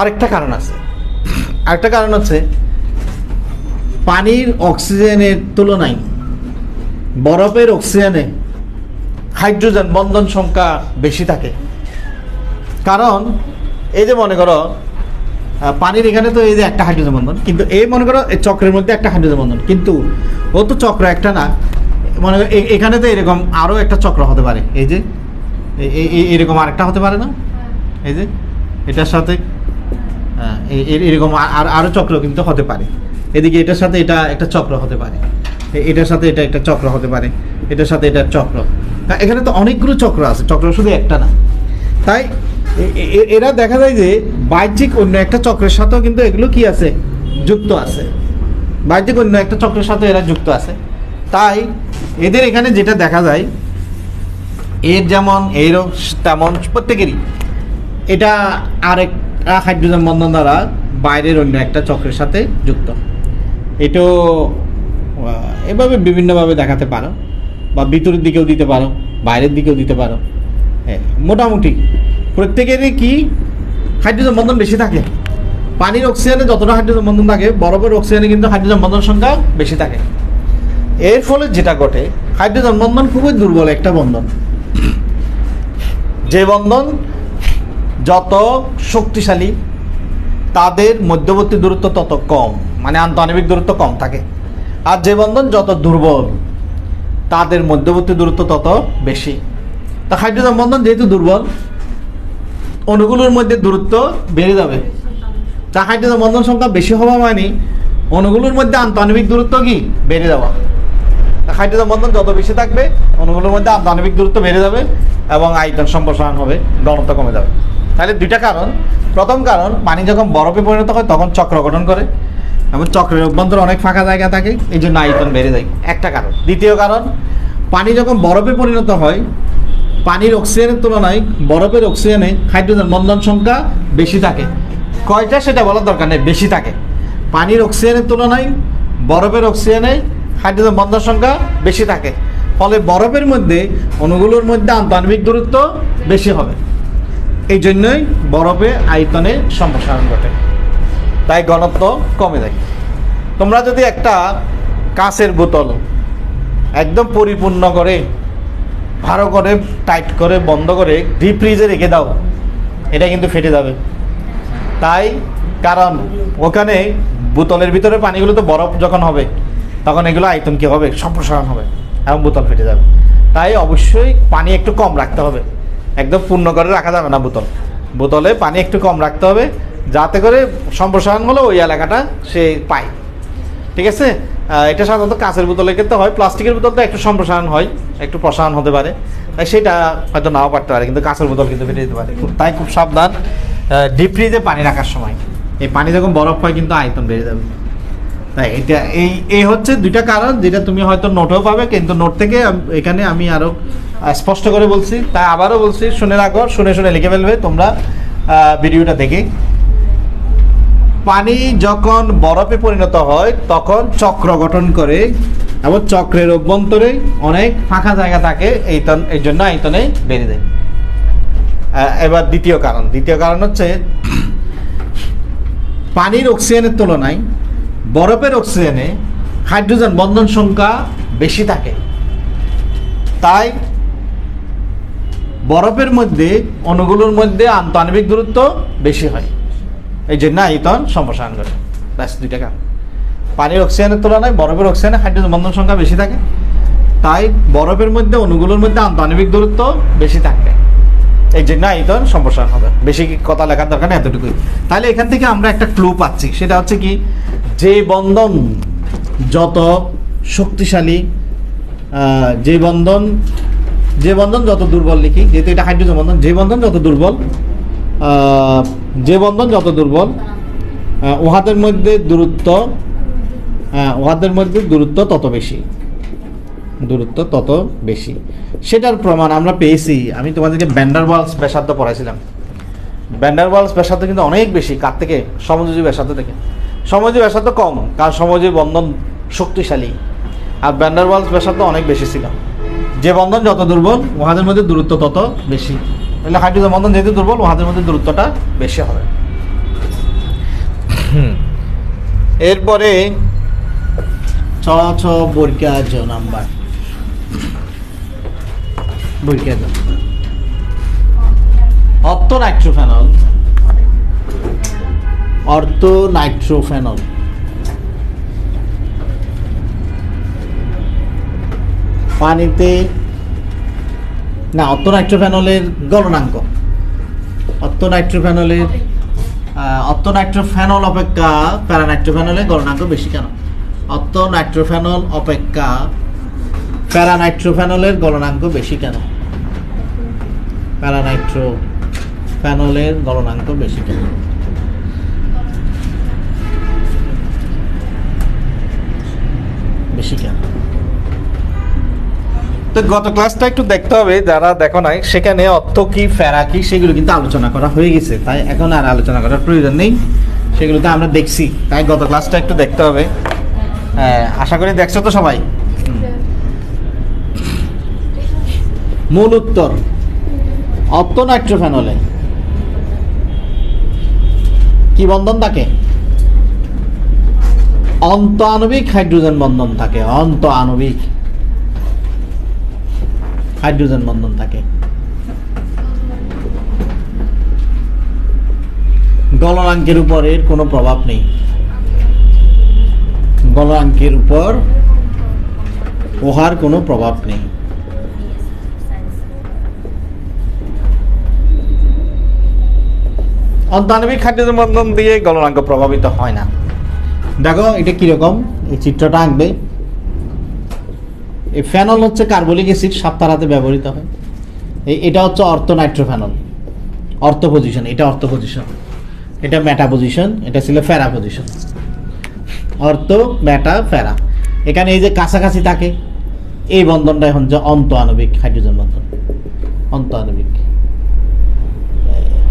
আরেকটা কারণ আছে, আরেকটা কারণ হচ্ছে পানির অক্সিজেনের তুলনায় বরফের অক্সিজেনে হাইড্রোজেন বন্ধন সংখ্যা বেশি থাকে। কারণ এই যে মনে করো পানির এখানে তো এই যে একটা হাইড্রোজেন বন্ধন, কিন্তু এই মনে করো এই চক্রের মধ্যে একটা হাইড্রোজেন বন্ধন, কিন্তু ও তো চক্র একটা না, মনে করো এখানে তো এরকম আরও একটা চক্র হতে পারে, এই যে এরকম আরেকটা হতে পারে না, এই যে এটার সাথে এরকম আরও চক্র কিন্তু হতে পারে। এদিকে এটার সাথে এটা একটা চক্র হতে পারে, এটার সাথে এটা একটা চক্র হতে পারে, এটার সাথে এটার চক্র। এখানে তো অনেকগুলো চক্র আছে, চক্র শুধু একটা না। তাই এরা দেখা যায় যে বাহ্যিক অন্য একটা চক্রের সাথেও কিন্তু এগুলো কি আছে, যুক্ত আছে। বাহ্যিক অন্য একটা চক্রের সাথে এরা যুক্ত আছে। তাই এদের এখানে যেটা দেখা যায়, এর যেমন এরও তেমন প্রত্যেকেরই এটা আরেকটা হাইড্রোজেন বন্ধন দ্বারা বাইরের অন্য একটা চক্রের সাথে যুক্ত। এটাও এভাবে বিভিন্নভাবে দেখাতে পারো, বা ভিতরের দিকেও দিতে পারো, বাইরের দিকেও দিতে পারো। হ্যাঁ, মোটামুটি প্রত্যেকেরই কি হাইড্রোজেন বন্ধন বেশি থাকে। পানির অক্সিজেনে যতটা হাইড্রোজেন বন্ধন থাকে, বরফের অক্সিজেনে কিন্তু হাইড্রোজেন বন্ধন সংখ্যা বেশি থাকে। এর ফলে যেটা ঘটে, হাইড্রোজেন বন্ধন খুবই দুর্বল একটা বন্ধন। যে বন্ধন যত শক্তিশালী তাদের মধ্যবর্তী দূরত্ব তত কম, মানে আন্তঃআণবিক দূরত্ব কম থাকে। আর যে বন্ধন যত দুর্বল তাদের মধ্যবর্তী দূরত্ব তত বেশি। তা হাইড্রোজেন বন্ধন যেহেতু দুর্বল, অণুগুলোর মধ্যে দূরত্ব বেড়ে যাবে। তা হাইড্রোজেন বন্ধন সংখ্যা বেশি হওয়া মানে অণুগুলোর মধ্যে আন্তঃআণবিক দূরত্ব কি বেড়ে যাওয়া। হাইড্রোজেন বন্ধন যত বেশি থাকবে, অণুগুলোর মধ্যে আন্তঃআণবিক দূরত্ব বেড়ে যাবে এবং আয়তন সম্প্রসারণ হবে, ঘনত্ব কমে যাবে। তাহলে দুইটা কারণ। প্রথম কারণ, পানি যখন বরফে পরিণত হয় তখন চক্র গঠন করে এবং চক্রের অভ্যন্তরে অনেক ফাঁকা জায়গা থাকে, এই জন্য আয়তন বেড়ে যায়, একটা কারণ। দ্বিতীয় কারণ, পানি যখন বরফে পরিণত হয়, পানির অক্সিজেনের তুলনায় বরফের অক্সিজেনে হাইড্রোজেন বন্ধন সংখ্যা বেশি থাকে। কয়টা সেটা বলার দরকার নেই, বেশি থাকে। পানির অক্সিজেনের তুলনায় বরফের অক্সিজেনে হাইড্রোজেন বন্ধন সংখ্যা বেশি থাকে। ফলে বরফের মধ্যে অণুগুলোর মধ্যে আন্তঃআণবিক দূরত্ব বেশি হবে। এই জন্যই বরফে আয়তনে সম্প্রসারণ ঘটে, তাই ঘনত্ব কমে যায়। তোমরা যদি একটা কাঁচের বোতল একদম পরিপূর্ণ করে, ভালো করে টাইট করে বন্ধ করে ডিপ ফ্রিজে রেখে দাও, এটা কিন্তু ফেটে যাবে। তাই কারণ ওখানে বোতলের ভিতরে পানিগুলো তো বরফ যখন হবে তখন এগুলো আয়তন কী হবে, সম্প্রসারণ হবে এবং বোতল ফেটে যাবে। তাই অবশ্যই পানি একটু কম রাখতে হবে, একদম পূর্ণ করে রাখা যাবে না। বোতলে পানি একটু কম রাখতে হবে, যাতে করে সম্প্রসারণ হলে ওই এলাকাটা সে পায়। ঠিক আছে? এটা সাধারণত কাঁচের বোতলের ক্ষেত্রে হয়, প্লাস্টিকের বোতল তো একটু সম্প্রসারণ হয়, একটু প্রসারণ হতে পারে, তাই সেটা হয়তো নাও পারতে পারে, কিন্তু কাঁচের বোতল কিন্তু ফেটে যেতে পারে। তাই খুব সাবধান ডিপ ফ্রিজে পানি রাখার সময়। এই পানি যখন বরফ হয় কিন্তু আয়তন বেড়ে যাবে। তাই এটা এই হচ্ছে দুইটা কারণ, যেটা তুমি হয়তো নোটেও পাবে, কিন্তু নোট থেকে এখানে আমি আরও স্পষ্ট করে বলছি। তাই আবারও বলছি, শুনে রাখো, শুনে শুনে লিখে ফেলবে তোমরা ভিডিওটা দেখে। পানি যখন বরফে পরিণত হয় তখন চক্র গঠন করে, এবং চক্রের অভ্যন্তরে অনেক ফাঁকা জায়গা থাকে, এই জন্য আয়তনে বেড়ে যায়। এবার দ্বিতীয় কারণ হচ্ছে পানির অক্সিজেনের তুলনায় বরফের অক্সিজেনে হাইড্রোজেন বন্ধন সংখ্যা বেশি থাকে। তাই বরফের মধ্যে অণুগুলোর মধ্যে আন্তঃআণবিক দূরত্ব বেশি হয়, এই জন্য আয়তন সম্প্রসারণ করে। ব্যাস, দুইটা কারণ। পানির অক্সিজেনের তুলনায় বরফের অক্সিজেনে হাইড্রোজেন বন্ধন সংখ্যা বেশি থাকে, তাই বরফের মধ্যে অণুগুলোর মধ্যে আন্তঃআণবিক দূরত্ব বেশি থাকে, এই জন্য আয়তন সম্প্রসারণ হবে। বেশি কথা লেখার দরকার নেই, এতটুকুই। তাহলে এখান থেকে আমরা একটা ক্লু পাচ্ছি, সেটা হচ্ছে কি, যে বন্ধন যত শক্তিশালী, যে বন্ধন যত দুর্বল, লিখি যেহেতু এটা হাইড্রোজেন বন্ধন, যে বন্ধন যত দুর্বল উহাদের মধ্যে দূরত্ব তত বেশি। সেটার প্রমাণ আমরা পেয়েছি। আমি তোমাদেরকে ভ্যান ডার ওয়ালস ব্যাসার্ধ পড়াইছিলাম। ভ্যান ডার ওয়ালস ব্যাসার্ধ কিন্তু অনেক বেশি, কার থেকে? সমযোজী ব্যাসার্ধ থেকে। সমযোজী ব্যাসার্ধ কম, কারণ সমযোজী বন্ধন শক্তিশালী, আর ভ্যান ডার ওয়ালস ব্যাসার্ধ অনেক বেশি ছিল। যে বন্ধন যত দুর্বল উহাদের মধ্যে দূরত্ব তত বেশি। তাহলে হাইড্রোজেন বন্ধন যেহেতু দুর্বল, উহাদের মধ্যে দূরত্বটা বেশি হবে। এরপরে বর্গীয় নাম্বার, অর্থোনাইট্রোফেনল। পানিতে না, অর্থোনাইট্রোফেনলের গলনাঙ্ক, অর্থোনাইট্রোফেনল অপেক্ষা প্যারানাইট্রোফেনলের গলনাঙ্ক বেশি কেন? অর্থোনাইট্রোফেনল অপেক্ষা প্যারানাইট্রোফেনলের গলনাঙ্ক বেশি কেন? প্যারানাইট্রোফেনলের গলনাঙ্ক বেশি কেন? তো গত ক্লাসটা একটু দেখতে হবে, যারা দেখো নাই, সেখানে অর্থ কি, ফেরা কি, সেগুলো কিন্তু আলোচনা করা হয়ে গেছে, তাই এখন আর আলোচনা করার প্রয়োজন নেই, সেগুলো তো আমরা দেখছি। তাই গত ক্লাসটা একটু দেখতে হবে। আশা করি দেখছো তো সবাই। মূল উত্তর, অর্থোনাইট্রোফেনলে কি বন্ধন থাকে? অন্তঃআণবিক হাইড্রোজেন বন্ধন থাকে। অন্তঃআণবিক হাইড্রোজেন বন্ধন থাকে। গলনাঙ্কের উপর এর কোনো প্রভাব নেই। গলনাঙ্কের উপর উহার কোনো প্রভাব নেই। অন্তঃআণবিক হাইড্রোজেন বন্ধন দিয়ে গলনাঙ্ক প্রভাবিত হয় না। দেখো এটা কিরকম, এই চিত্রটা আঁকবে। এই ফেনল হচ্ছে কার্বলিক অ্যাসিড, সাপ তাড়াতে ব্যবহৃত হয়। এটা হচ্ছে অর্থোনাইট্রোফেনল, অর্থ পজিশন, এটা অর্থ পজিশন, এটা মেটা পজিশন, এটা ছিল ফেরা পজিশন। অর্থ, মেটা, ফেরা। এখানে এই যে কাছাকাছি থাকে, এই বন্ধনটা এখন যে অন্তঃআণবিক হাইড্রোজেন বন্ধন, অন্তঃআণবিক।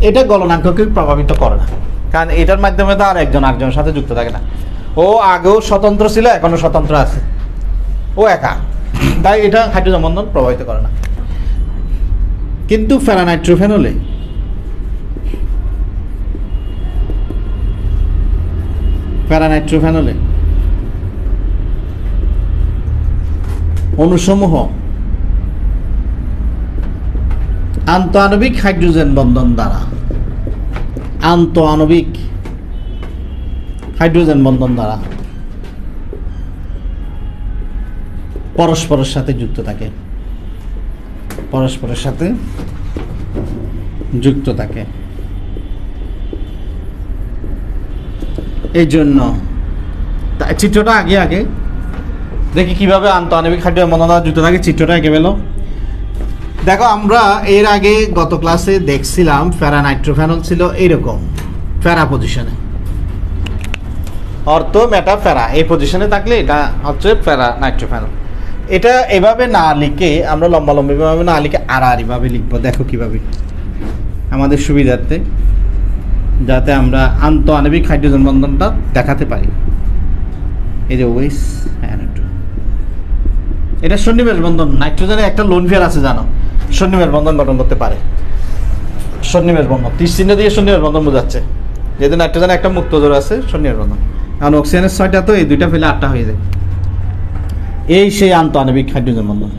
এটা গলনাঙ্ককে প্রভাবিত করে না, কারণ এটার মাধ্যমে তো আর একজন আরেকজনের সাথে যুক্ত থাকে না। ও আগেও স্বতন্ত্র ছিল, এখনো স্বতন্ত্র আছে, ও একা, তাই এটা হাইড্রোজেন বন্ধন প্রভাবিত করে না। কিন্তু প্যারানাইট্রোফেনলে অণুসমূহ আন্তঃআণবিক হাইড্রোজেন বন্ধন দ্বারা, আন্তঃআণবিক হাইড্রোজেন বন্ধন দ্বারা পরস্পরের সাথে যুক্ত থাকে, পরস্পরের সাথে যুক্ত থাকে। এই জন্য চিত্রটা আগে দেখি কিভাবে আন্তঃআণবিক হাইড্রোজেন বন্ধন দ্বারা যুক্ত থাকে, চিত্রটা এঁকে পেল। দেখো আমরা এর আগে গত ক্লাসে দেখছিলাম প্যারা নাইট্রোফেনল ছিল এইরকম প্যারা পজিশনে, অর্থ মেটা প্যারা এই পজিশনে থাকলে এটা হচ্ছে প্যারা নাইট্রোফেনল। এটা এভাবে না লিখে আমরা লম্বালম্বিভাবে না লিখে আড়াআড়িভাবে লিখবো। দেখো কিভাবে, আমাদের সুবিধার্থে, যাতে আমরা আন্তঃআণবিক হাইড্রোজেন বন্ধনটা দেখাতে পারি। এই যে ওইস, এটা সন্নিবেশ বন্ধন। নাইট্রোজেনের একটা লোন পেয়ার আছে জানো, সন্নিবেশ বন্ধন গঠন করতে পারে। সন্নিবেশ বন্ধন তীর চিহ্ন দিয়ে সন্নিবেশ বন্ধন বোঝাচ্ছে, যেহেতু নাইট্রোজেনের একটা মুক্ত জোড় আছে, সন্নিবেশ বন্ধন। কারণ অক্সিজেনের 6টা, তো এই 2টা ফেলে 8টা হয়ে যায়। এই সেই আন্তঃআণবিক হাইড্রোজেন বন্ধন।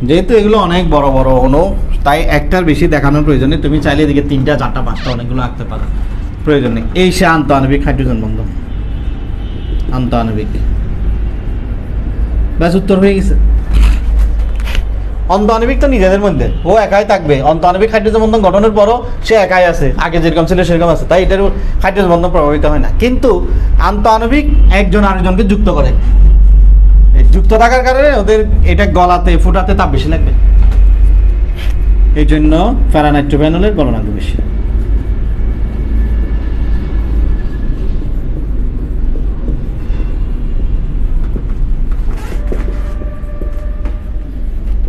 যেহেতু এগুলো অনেক বড় বড় অণু, তাই একটার বেশি দেখানোর প্রয়োজন নেই। তুমি চাইলে এদিকে 3টা 4টা 5টা অনেকগুলো আঁকতে পারো, প্রয়োজন নেই। এই সে আন্তঃআণবিক হাইড্রোজেন বন্ধন, আন্তঃআণবিক। ব্যাস, উত্তর হয়ে গেছে। অন্তঃআণবিক তো নিজেদের মধ্যে ও একাই থাকবে। অন্তঃআণবিক হাইড্রোজেন বন্ধন গঠনের পরও সে একাই আছে, আগে যেরকম ছিল সেরকম আছে, তাই এটার হাইড্রোজেন বন্ধন প্রভাবিত হয় না। কিন্তু আন্তঃআণবিক একজন আরেকজনকে যুক্ত করে, যুক্ত থাকার কারণে ওদের এটা গলাতে ফুটাতে তাপ বেশি লাগবে। এই জন্য প্যারা নাইট্রোফেনলের গলনাঙ্ক বেশি।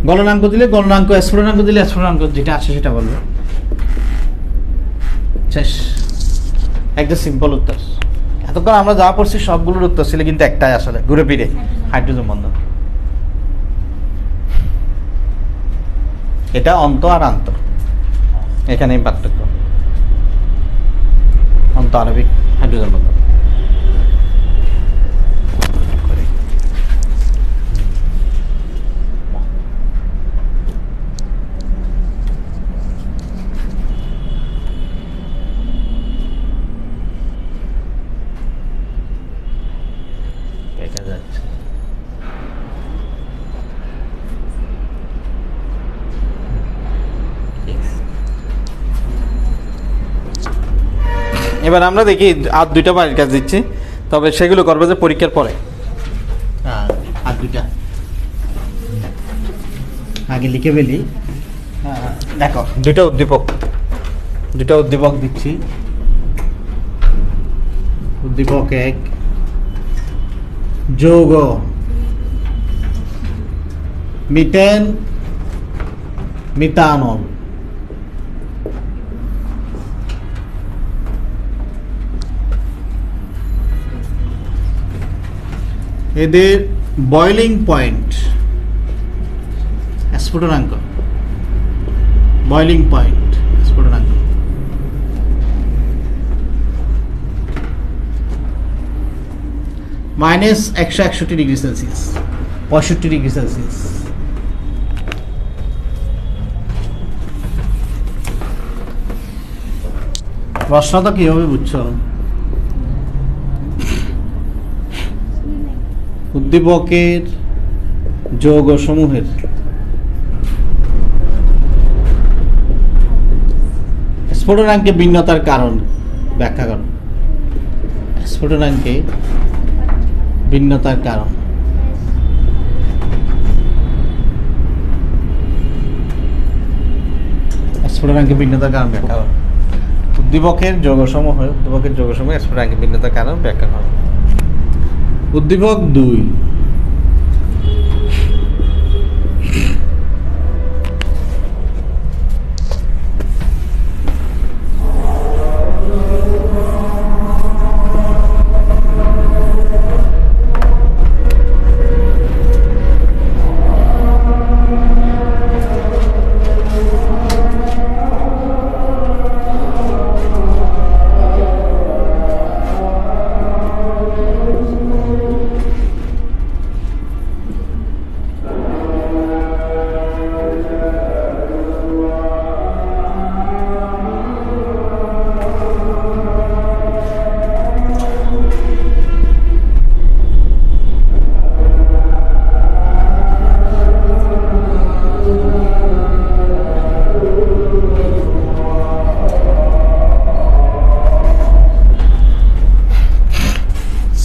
গলনাঙ্ক দিলে গলনাঙ্ক, স্ফুটনাঙ্ক দিলে স্ফুটনাঙ্ক, যেটা আছে সেটা বলবে। শেষ, একটা সিম্পল উত্তর। এতক্ষণ আমরা যা পড়ছি সবগুলোর উত্তর ছিল, কিন্তু একটাই আসলে ঘুরে ফিরে হাইড্রোজেন বন্ধন। এটা অন্ত আর আন্ত, এখানেই পার্থক্য। অন্তঃআণবিক হাইড্রোজেন বন্ধন। এবার আমরা দেখি আর 2টা বাড়ির কাজ দিচ্ছি, তবে সেগুলো করবে যে পরীক্ষার পরে। আর 2টা আগে লিখে ফেলি। দেখো 2টা উদ্দীপক দিচ্ছি। উদ্দীপক 1, যৌগ মিথেন মিথানল। এদের বয়লিং পয়েন্ট স্ফুটনাঙ্ক, বয়লিং পয়েন্ট স্ফুটনাঙ্ক -161 ডিগ্রি সেলসিয়াস, 65 ডিগ্রি সেলসিয়াস। প্রশ্নটা কিভাবে বুঝছো? উদ্দীপকের যৌগ সমূহের স্ফুটনাঙ্কে ভিন্নতার কারণ ব্যাখ্যা করো। স্ফুটনাঙ্কে ভিন্নতার কারণ। স্ফুটনাঙ্কে ভিন্নতার কারণ ব্যাখ্যা করো। উদ্দীপকের যৌগসমূহ স্ফুটনাঙ্কে ভিন্নতার কারণ ব্যাখ্যা করো। উদ্দীপক 2,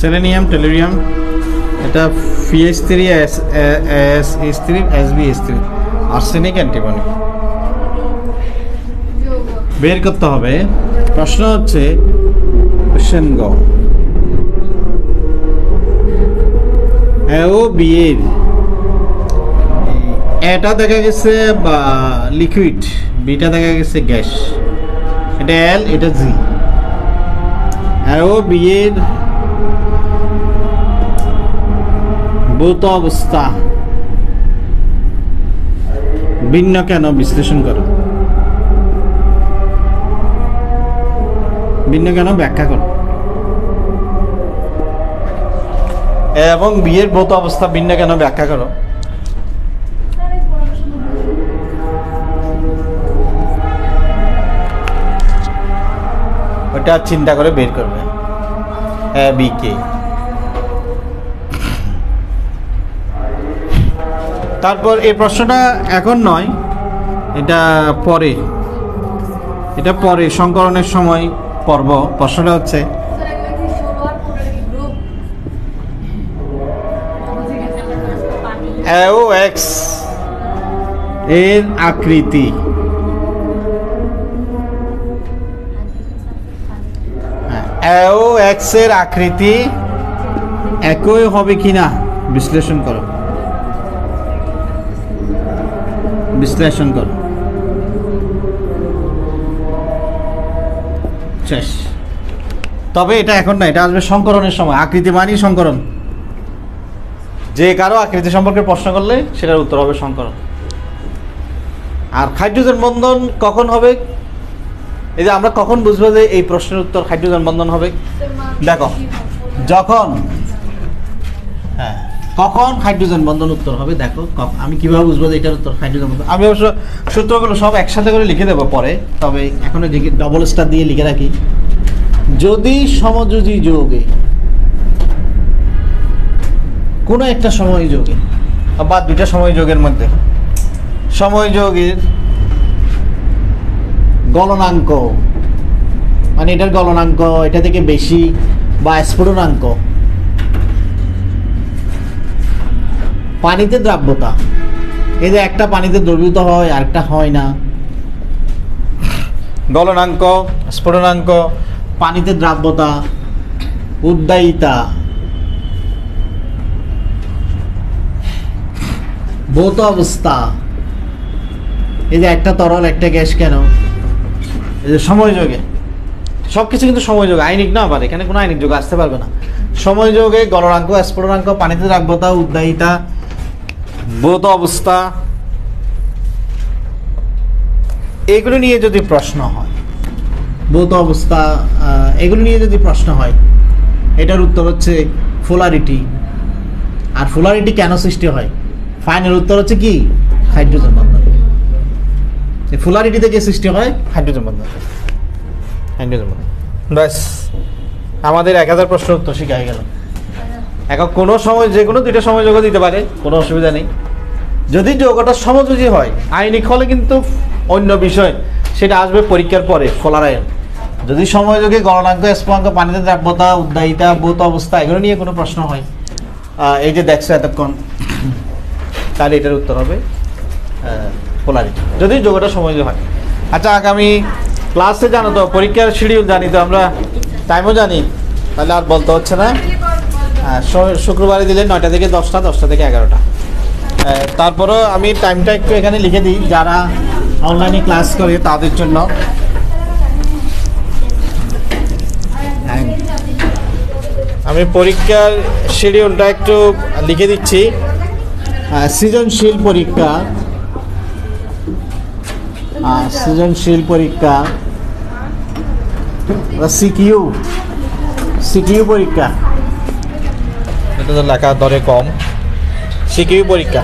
সেলেনিয়াম, টেলুরিয়াম, এটা PH3 SH3 SbH3, arsenic, antimony. বের করতে হবে। প্রশ্ন হচ্ছে কোশ্চেন গ, ও বি এর এটা দেখা গেছে বা লিকুইড, বিটা দেখা গেছে গ্যাস, এটা এল, এটা জি। ও বি এর ভৌত অবস্থা ভিন্ন কেন বিশ্লেষণ করো, ভিন্ন কেন ব্যাখ্যা করো। এবং বিয়ের ভৌত অবস্থা ভিন্ন কেন ব্যাখ্যা করো। ওটা চিন্তা করে বের করবে বি কে। তারপর এই প্রশ্নটা এখন নয়, এটা পরে, এটা পরে সংকরণের সময় পর্ব। প্রশ্নটা হচ্ছে AOX এর আকৃতি AOX এর আকৃতি একই হবে কিনা বিশ্লেষণ করো, বিশ্লেষণ করো। শেষ। তবে এটা এখন না, এটা আসবে সংকরণের সময়। আকৃতি মানেই সংকরণ। যে কারো আকৃতি সম্পর্কে প্রশ্ন করলে সেটার উত্তর হবে সংকরণ। আর হাইড্রোজেন বন্ধন কখন হবে, এই যে আমরা কখন বুঝবো যে এই প্রশ্নের উত্তর হাইড্রোজেন বন্ধন হবে? দেখো, যখন, হ্যাঁ, কখন হাইড্রোজেন বন্ধন উত্তর হবে দেখো। আমি কিভাবে বুঝবো যে এটার উত্তর হাইড্রোজেন বন্ধন? আমি অবশ্য সূত্রগুলো সব একসাথে করে লিখে দেবো পরে, তবে এখন ডবল স্টার দিয়ে লিখে রাখি। যদি সমযোজী যৌগে কোনো একটা সময় যোগে বা দুইটা সময় যোগের মধ্যে সময় যোগের গলনাঙ্ক, মানে এটার গলনাঙ্ক এটা থেকে বেশি বা স্ফুটনাঙ্ক, পানিতে দ্রাব্যতা, এই যে একটা পানিতে দ্রবীভূত হয় আরেকটা হয় না, গলনাঙ্ক, স্ফুটনাঙ্ক, পানিতে দ্রাব্যতা, উদ্দায়িতা, ভৌত অবস্থা, এই যে একটা তরল একটা গ্যাস কেন, এই যে সময় যোগে, সব কিছু কিন্তু সময় যোগে, আইনিক না। আবার এখানে কোনো আইনিক যোগ আসতে পারবে না। সময় যোগে গলনাঙ্ক, স্ফুটনাঙ্ক, পানিতে দ্রাব্যতা, উদ্দায়িতা, ভৌত অবস্থা, এগুলো নিয়ে যদি প্রশ্ন হয়, ভৌত অবস্থা এগুলো নিয়ে যদি প্রশ্ন হয়, এটার উত্তর হচ্ছে পোলারিটি। আর পোলারিটি কেন সৃষ্টি হয়? ফাইনাল উত্তর হচ্ছে কি? হাইড্রোজেন বন্ধন। পোলারিটি থেকে সৃষ্টি হয় হাইড্রোজেন বন্ধন। হাইড্রোজেন বন্ধন, ব্যাস আমাদের 1000 প্রশ্নের উত্তর শিখা হয়ে গেল। এখন কোনো সময় যে কোনো দুইটা সময় যোগ দিতে পারে, কোনো অসুবিধা নেই। যদি যৌগটা সমযোজী হয়, আইনিক হলে কিন্তু অন্য বিষয়, সেটা আসবে পরীক্ষার পরে ফলারায়ন। যদি সমযোগে গলনাঙ্ক, স্ফুটনাঙ্ক, পানিতে দ্রাব্যতা, উদ্দায়িতা, ভৌত অবস্থা এগুলো নিয়ে কোনো প্রশ্ন হয়, এই যে দেখছো এতক্ষণ, তাহলে এটার উত্তর হবে পোলারিটি, যদি যৌগটা সমযোজী হয়। আচ্ছা, আগামী ক্লাসে জানো তো, পরীক্ষার শিডিউল জানি তো আমরা, টাইমও জানি, তাহলে আর বলতে হচ্ছে না। শুক্রবারে দিলে 9টা থেকে 10টা, 10টা থেকে 11টা। তারপরেও আমি টাইমটা একটু এখানে লিখে দিই যারা অনলাইনে ক্লাস করে তাদের জন্য। আমি পরীক্ষার শিডিউলটা একটু লিখে দিচ্ছি। সৃজনশীল পরীক্ষা, সৃজনশীল পরীক্ষা, সিকিউ পরীক্ষা, এটা তো লেখা দরে কম। সিকিউ পরীক্ষা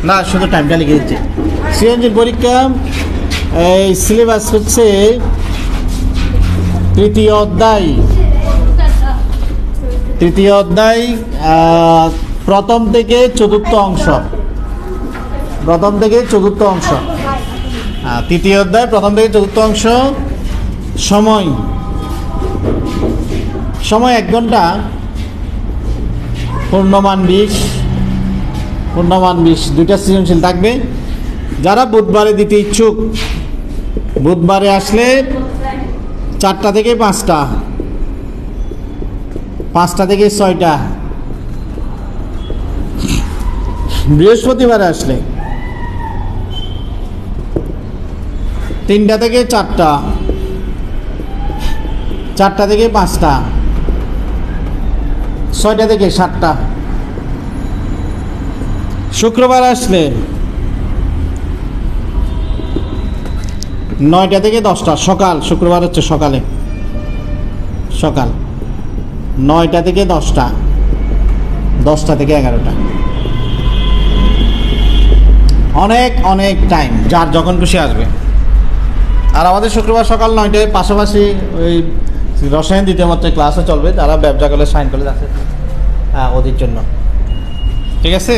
না, শুধু টাইমটা লিখে দিচ্ছি। সৃজনশীল পরীক্ষা, এই সিলেবাস হচ্ছে তৃতীয় অধ্যায় প্রথম থেকে চতুর্থ অংশ, তৃতীয় অধ্যায় প্রথম থেকে চতুর্থ অংশ, সময়, সময় 1 ঘন্টা, পূর্ণমান 20, পূর্ণমান 20, 2টা সৃজনশীল থাকবে। যারা বুধবারে দিতে ইচ্ছুক, বুধবারে আসলে 4টা থেকে 5টা, 5টা থেকে 6টা। বৃহস্পতিবারে আসলে 3টা থেকে 4টা, 4টা থেকে 5টা, 6টা থেকে 7টা। শুক্রবার আসলে 9টা থেকে 10টা, সকাল। শুক্রবার হচ্ছে সকালে, সকাল 9টা থেকে 10টা, 10টা থেকে 11টা। অনেক অনেক টাইম, যার যখন খুশি আসবে। আর আমাদের শুক্রবার সকাল 9টায় পাশাপাশি ওই রসায়ন 2য় মাত্রায় ক্লাসও চলবে, যারা ব্যবসা করলে সাইন করলে আছে ওদের জন্য। ঠিক আছে।